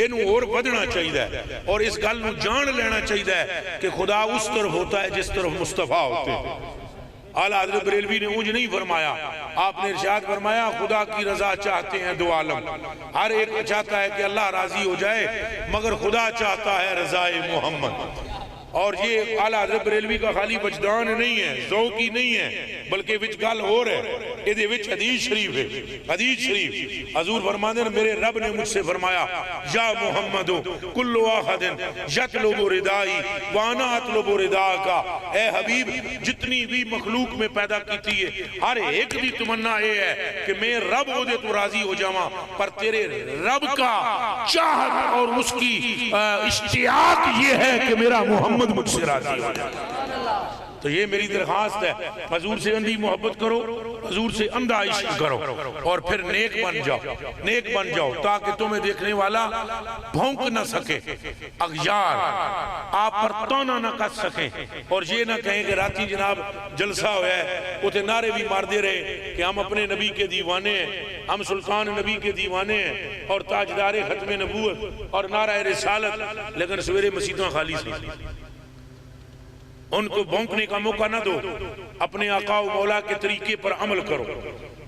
انو اور بدھنا چاہیے اور اس گل نو جان لینا چاہیے کہ خدا اس طرف ہوتا ہے جس طرف مصطفیٰ ہوتے ہیں. اعلیٰ حضرت بریلوی نے اونج نہیں فرمایا, آپ نے ارشاد فرمایا خدا کی رضا چاہتے ہیں دو عالم. ہر ایک چاہتا ہے کہ اللہ راضی ہو جائے مگر خدا چاہتا ہے رضائے محمد. اور یہ اعلیٰ حضرت بریلوی کا خالی وجدان نہیں ہے, ذوقی نہیں ہے, بلکہ وچ گل ہو رہے ادھے وچ حدیث شریف ہے. حدیث شریف حضور فرماتے ہیں میرے رب نے مجھ سے فرمایا یا محمد کل واحد یطلب ردائی وانا اطلب ردا کا. اے حبیب جتنی بھی مخلوق میں پیدا کیتی ہے ہر ایک بھی تمنا یہ ہے کہ میں رب ہو دے تو راضی ہو جاواں, پر تیرے رب کا چاہت اور اس کی اشتیاق یہ ہے کہ میرا محمد مجھ سے راضی ہو جائے. تو یہ میری درخواست ہے, حضور سے اندھی محبت کرو, حضور سے اندھا عشق کرو اور پھر نیک بن جاؤ تاکہ تمہیں دیکھنے والا بھونک نہ سکے, اغیار آپ پر تونا نہ کر سکیں اور یہ نہ کہیں کہ راتی جناب جلسہ ہویا ہے اتنے نعرے بھی مار دے رہے کہ ہم اپنے نبی کے دیوانے ہیں, ہم سلطان نبی کے دیوانے ہیں اور تاجدار ختم نبوت اور نعرہ رسالت, لیکن سویرے مسیحوں خالی سے. ان کو بھونکنے کا موقع نہ دو, اپنے آقا و مولا کے طریقے پر عمل کرو,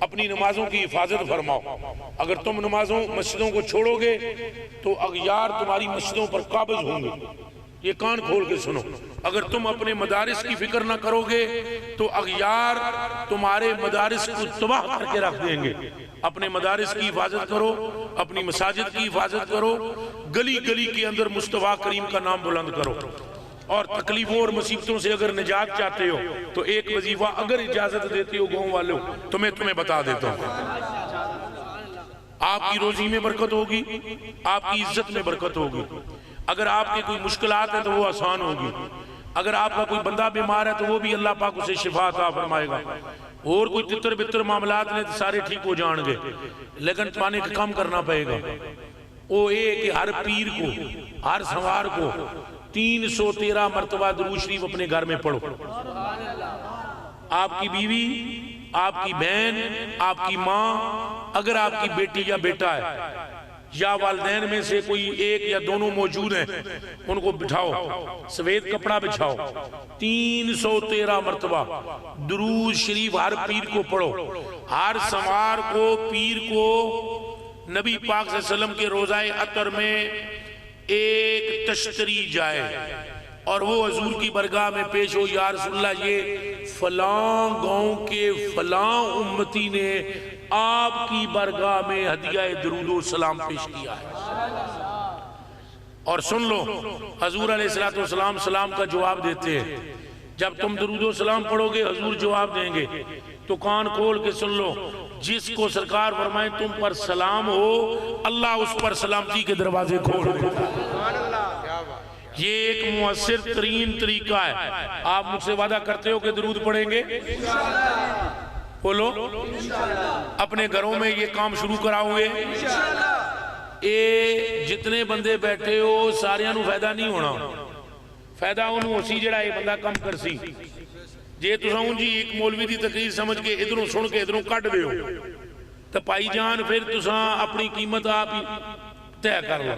اپنی نمازوں کی حفاظت فرماؤ. اگر تم مسجدوں کو چھوڑو گے تو اغیار تمہاری مسجدوں پر قابض ہوں گے. یہ کان کھول کے سنو, اگر تم اپنے مدارس کی فکر نہ کرو گے تو اغیار تمہارے مدارس کو تباہ کر کے رکھ دیں گے. اپنے مدارس کی حفاظت کرو, اپنی مساجد کی حفاظت کرو, گلی گلی کے اندر مصطفیٰ کریم کا نام بلند کرو. اور تکلیفوں اور مصیبتوں سے اگر نجات چاہتے ہو تو ایک وظیفہ اگر اجازت دیتے ہو گاؤں والوں تو میں تمہیں بتا دیتا ہوں. آپ کی روزی میں برکت ہوگی, آپ کی عزت میں برکت ہوگی. اگر آپ کے کوئی مشکلات ہیں تو وہ آسان ہوگی. اگر آپ کا کوئی بندہ بیمار ہے تو وہ بھی اللہ پاک اسے شفا عطا فرمائے گا. اور کوئی تتر بتر معاملات نے تو سارے ٹھیک ہو جان گے, لیکن پانے کا کام کرنا پڑے گا. وہ ایک ہر پیر کو ہر سوار کو 313 مرتبہ درود شریف اپنے گھر میں پڑھو. آپ کی بیوی, آپ کی بہن, آپ کی ماں, اگر آپ کی بیٹی یا بیٹا ہے یا والدین میں سے کوئی ایک یا دونوں موجود ہیں ان کو بٹھاؤ, سفید کپڑا بچھاؤ, 313 مرتبہ درود شریف ہر پیر کو پڑھو. ہر سوار کو پیر کو نبی پاک صلی اللہ علیہ وسلم کے روضہ عطر میں ایک تشتری جائے اور وہ حضور کی برگاہ میں پیش ہو, یا رسول اللہ یہ فلاں گاؤں کے فلاں امتی نے آپ کی برگاہ میں ہدیہ درود و سلام پیش کیا ہے. اور سن لو حضور علیہ السلام سلام کا جواب دیتے ہیں. جب تم درود و سلام پڑھو گے حضور جواب دیں گے تو کان کھول کے سن لو, جس کو سرکار فرمائیں تم پر سلام ہو اللہ اس پر سلامتی کے دروازے کھول دے. یہ ایک مؤثر ترین طریقہ ہے. آپ مجھ سے وعدہ کرتے ہو کہ درود پڑھیں گے؟ بولو. اپنے گھروں میں یہ کام شروع کراؤ گے؟ اے جتنے بندے بیٹھے ہو ساریاں نو فائدہ نہیں ہونا. فائدہ انہوں اسی جڑا یہ بندہ کم کر سی. جے تو ساؤں جی ایک مولوی دی تقریر سمجھ کے ادھروں سن کے ادھروں کٹ دے ہو تو پائی جان پھر تو ساں اپنی قیمت آپ ہی طے کر لو.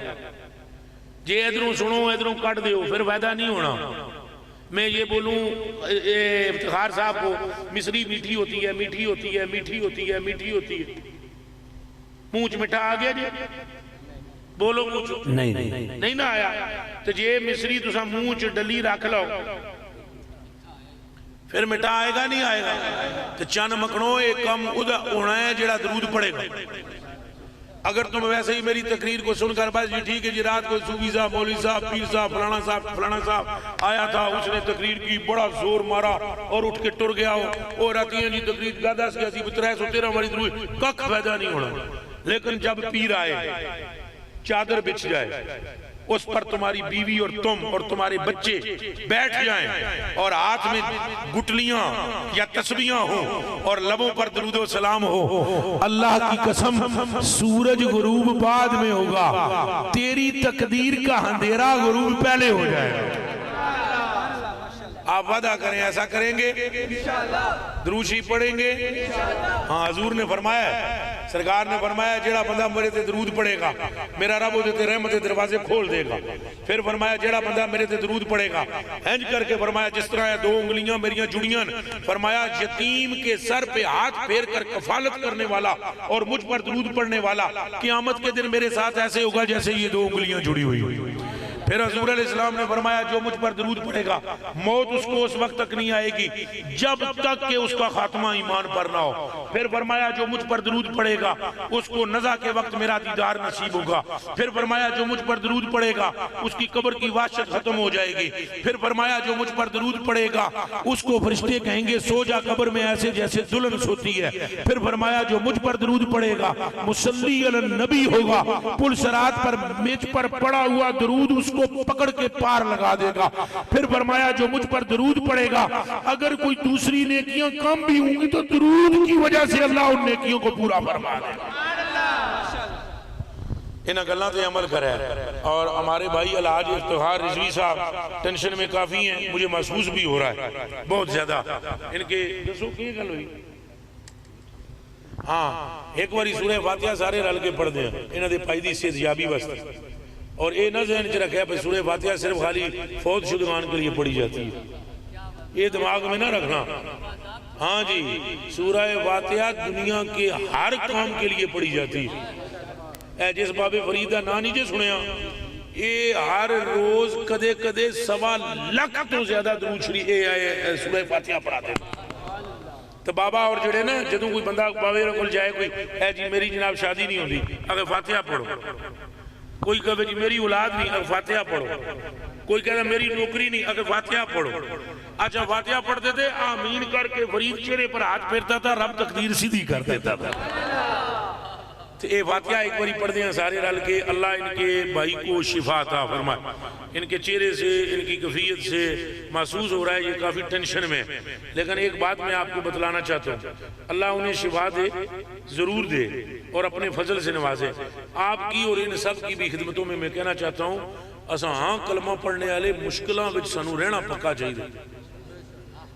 جے ادھروں سنو ادھروں کٹ دے ہو پھر فائدہ نہیں ہونا. میں یہ بولوں افتخار صاحب کو مصری میٹھی ہوتی ہے، میٹھی ہوتی ہے، میٹھی ہوتی ہے، میٹھی ہوتی ہے، مونچ مٹھا آ گیا جی؟ بولو مونچ نہیں نہ آیا تو جے مصری تسا مونچ ڈلی رکھ لو پھر مٹھا آئے گا نہیں آئے گا؟ تو چند مکھنوں ایک کم ادھا ہونا ہے جڑا درود پڑے گا۔ اگر تم ویسے ہی میری تقریر کو سن کر بس جی ٹھیک ہے جی رات کو صوفی صاحب، مولوی صاحب، پیر صاحب، فلانا صاحب آیا تھا، اس نے تقریر کی، بڑا زور مارا اور اٹھ کے ٹر گیا ہو، اور آتی ہیں جی تقریر کا 10 کی 313 ہماری درود، کک پیدا نہیں ہونا۔ لیکن جب پیر آئے، چادر بچھ جائے، اس پر تمہاری بیوی اور تم اور تمہارے بچے بیٹھ جائیں اور ہاتھ میں گٹلیاں یا تسبیحاں ہوں اور لبوں پر درود و سلام ہو، اللہ کی قسم سورج غروب بعد میں ہوگا، تیری تقدیر کا اندھیرا غروب پہلے ہو جائے گا۔ آپ وعدہ کریں ایسا کریں گے؟ دروشی پڑھیں گے؟ ہاں حضور نے فرمایا ہے، سرکار نے فرمایا جیڑا بندہ میرے تے درود پڑھے گا میرا رب تے رحمت دروازے کھول دے گا۔ پھر فرمایا جیڑا بندہ میرے تے درود پڑھے گا، ہنج کر کے فرمایا جس طرح ہے 2 انگلیاں میریاں جڑیاں، فرمایا یتیم کے سر پہ ہاتھ پھیر کر کفالت کرنے والا اور مجھ پر درود پڑھنے والا قیامت کے دن میرے ساتھ ایسے ہوگا جیسے یہ 2 انگلیاں جڑی ہوئی۔ پھر حضور علیہ السلام نے فرمایا جو مجھ پر درود پڑھے گا موت اس کو اس وقت تک نہیں آئے گی جب تک کہ اس کا خاتمہ ایمان پر نہ ہو۔ پھر فرمایا جو مجھ پر درود پڑھے گا اس کو نزع کے وقت میرا دیدار نصیب ہوگا۔ پھر فرمایا جو مجھ پر درود پڑھے گا اس کی قبر کی وحشت ختم ہو جائے گی۔ پھر فرمایا جو مجھ پر درود پڑھے گا اس کو فرشتے کہیں گے سو جا قبر میں ایسے جیسے دلہن سوتی ہے۔ پھر فرمایا جو مجھ پر درود پڑھے گا مصلی علی النبی ہوگا، پل صراط پر میچ پر پڑا ہوا درود اس کو پکڑ کے پار لگا دے گا۔ پھر فرمایا جو مجھ پر درود پڑے گا اگر کوئی دوسری نیکیاں کم بھی ہوں گی تو درود کی وجہ سے اللہ ان نیکیوں کو پورا فرما دے گا۔ انہاں گلاں تے عمل کرے اور ہمارے بھائی الحاج افتخار رضوی صاحب ٹینشن میں کافی ہیں، مجھے محسوس بھی ہو رہا ہے بہت زیادہ۔ ان کے دسو کی گل ہوئی؟ ہاں ایک باری سورہ فاتحہ سارے رل کے پڑھ دیں انہاں دے پائی دی صحتیابی واسطے، اور اے نہ ذہن چ رکھے پہ سورہ فاتحہ صرف خالی فوت شدگان کے لیے پڑھی جاتی ہے، یہ دماغ میں نہ رکھنا۔ ہاں جی سورہ فاتحہ دنیا کے ہر کام کے لیے پڑھی جاتی ہے۔ اے جس باب فریدہ نا نہیں جے سنیا، یہ ہر روز کدے کدے 1.25 لاکھ تو زیادہ درود شریف سورہ فاتحہ پڑھاتے ہیں۔ تو بابا اور جڑے نا جدوں کوئی بندہ بابے رکل جائے کوئی اے جی میری جناب شادی نہیں ہوندی اگر فاتحہ پڑھو، کوئی کہے جی میری اولاد نہیں اگر فاتحہ پڑھو، کوئی کہتا میری نوکری نہیں اگر فاتحہ پڑھو۔ اچھا فاتحہ پڑھتے تھے آمین کر کے فرید چہرے پر ہاتھ پھیرتا تھا، رب تقدیر سیدھی کر دیتا تھا۔ تو اے فاتحہ ایک باری پڑھ دیں سارے رل کے، اللہ ان کے بھائی کو شفا عطا فرمائے۔ ان کے چہرے سے ان کی کیفیت سے محسوس ہو رہا ہے یہ کافی ٹینشن میں، لیکن ایک بات میں آپ کو بتلانا چاہتا ہوں، اللہ انہیں شفا دے ضرور دے اور اپنے فضل سے نوازے۔ آپ کی اور ان سب کی بھی خدمتوں میں کہنا چاہتا ہوں اساں ہاں کلمہ پڑھنے والے مشکلاں وچ سانو رہنا پکا چاہیے،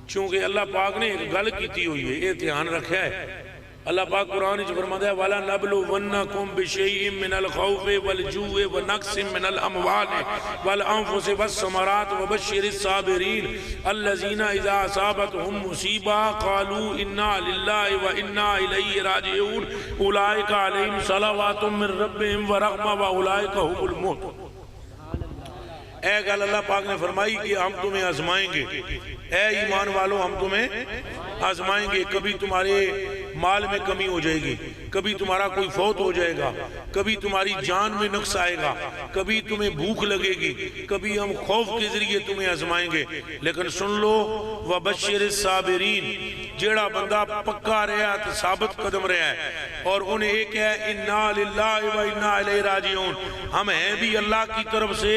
چونکہ اللہ پاک نے ایک گل کیتی ہوئی ہے، یہ دھیان رکھا ہے۔ اللہ پاک قرآن وچ فرماتا ہے وَلَا نَبْلُوَنَّكُمْ بِشَيْءٍ مِّنَ الْخَوْفِ وَالْجُوعِ وَنَقْصٍ مِّنَ الْأَمْوَالِ وَالْأَنفُسِ وَالثَّمَرَاتِ وَبَشِّرِ الصَّابِرِينَ الَّذِينَ إِذَا أَصَابَتْهُمْ مُصِيبَةٌ قَالُوا إِنَّا لِلَّهِ وَإِنَّا إِلَيْهِ رَاجِعُونَ أُولَٰئِكَ عَلَيْهِمْ صَلَوَاتٌ مِّن رَّبِّهِمْ وَرَحْمَةٌ وَأُولَٰئِكَ هُمُ الْمُهْتَدُونَ۔ اے گل اللہ پاک نے فرمائی کہ ہم تمہیں آزمائیں گے، اے ایمان والو ہم تمہیں آزمائیں گے، کبھی تمہارے مال میں کمی ہو جائے گی، کبھی تمہارا کوئی فوت ہو جائے گا، کبھی تمہاری جان میں نقص آئے گا، کبھی تمہیں بھوک لگے گی، کبھی ہم خوف کے ذریعے تمہیں آزمائیں گے، لیکن سن لو وَبَشِّرِ الصَّابِرِينَ جیڑا بندہ پکا رہا ہے ثابت قدم رہا ہے اور انہیں ایک ہے اِنَّا لِلَّهِ وَإِنَّا إِلَيْهِ رَاجِعُونَ، ہم ہیں بھی اللہ کی طرف سے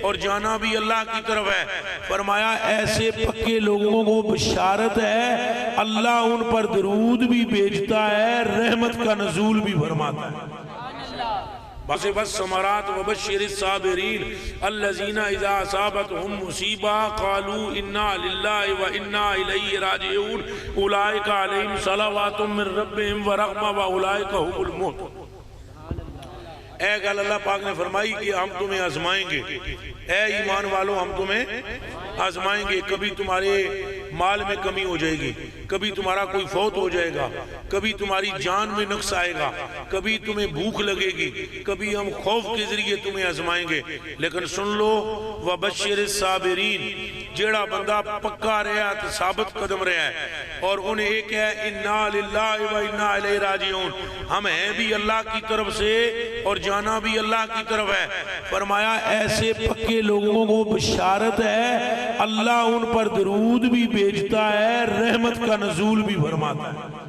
اور جانا بھی اللہ کی طرف ہے۔ فرمایا ایسے پکے لوگوں کو بشارت ہے اللہ ان پر درود بھی بھیجتا ہے، رحمت کا نزول بھی فرماتا ہے۔ وَالثَّمَرَاتِ وَبَشِّرِ الصَّابِرِينَ الَّذِينَ إِذَا أَصَابَتْهُمْ مُصِيبَةٌ قَالُوا إِنَّا لِلَّهِ وَإِنَّا إِلَيْهِ رَاجِعُونَ أُولَٰئِكَ عَلَيْهِمْ صَلَوَاتٌ مِّن رَّبِّهِمْ وَرَحْمَةٌ وَأُولَٰئِكَ هُمُ الْمُهْتَدُونَ۔ اے گل اللہ پاک نے فرمائی کہ ہم تمہیں آزمائیں گے، اے ایمان والو ہم تمہیں آزمائیں گے، کبھی تمہارے مال میں کمی ہو جائے گی، کبھی تمہارا کوئی فوت ہو جائے گا، کبھی تمہاری جان میں نقص آئے گا، کبھی تمہیں بھوک لگے گی، کبھی ہم خوف کے ذریعے تمہیں آزمائیں گے، لیکن سن لو وَبَشِّرِ الصَّابِرِينَ، جیڑا بندہ پکا رہا ہے ثابت قدم رہا ہے اور انہیں ایک ہے اِنَّا لِلَّهِ وَإِنَّا إِلَيْهِ رَاجِعُونَ، ہم ہیں بھی اللہ کی طرف سے اور جانا بھی اللہ کی طرف ہے، فرمایا ایسے پکے لوگوں کو بشارت ہے، اللہ ان پر درود بھی بھیجتا ہے، رحمت کا نزول بھی فرماتا ہے۔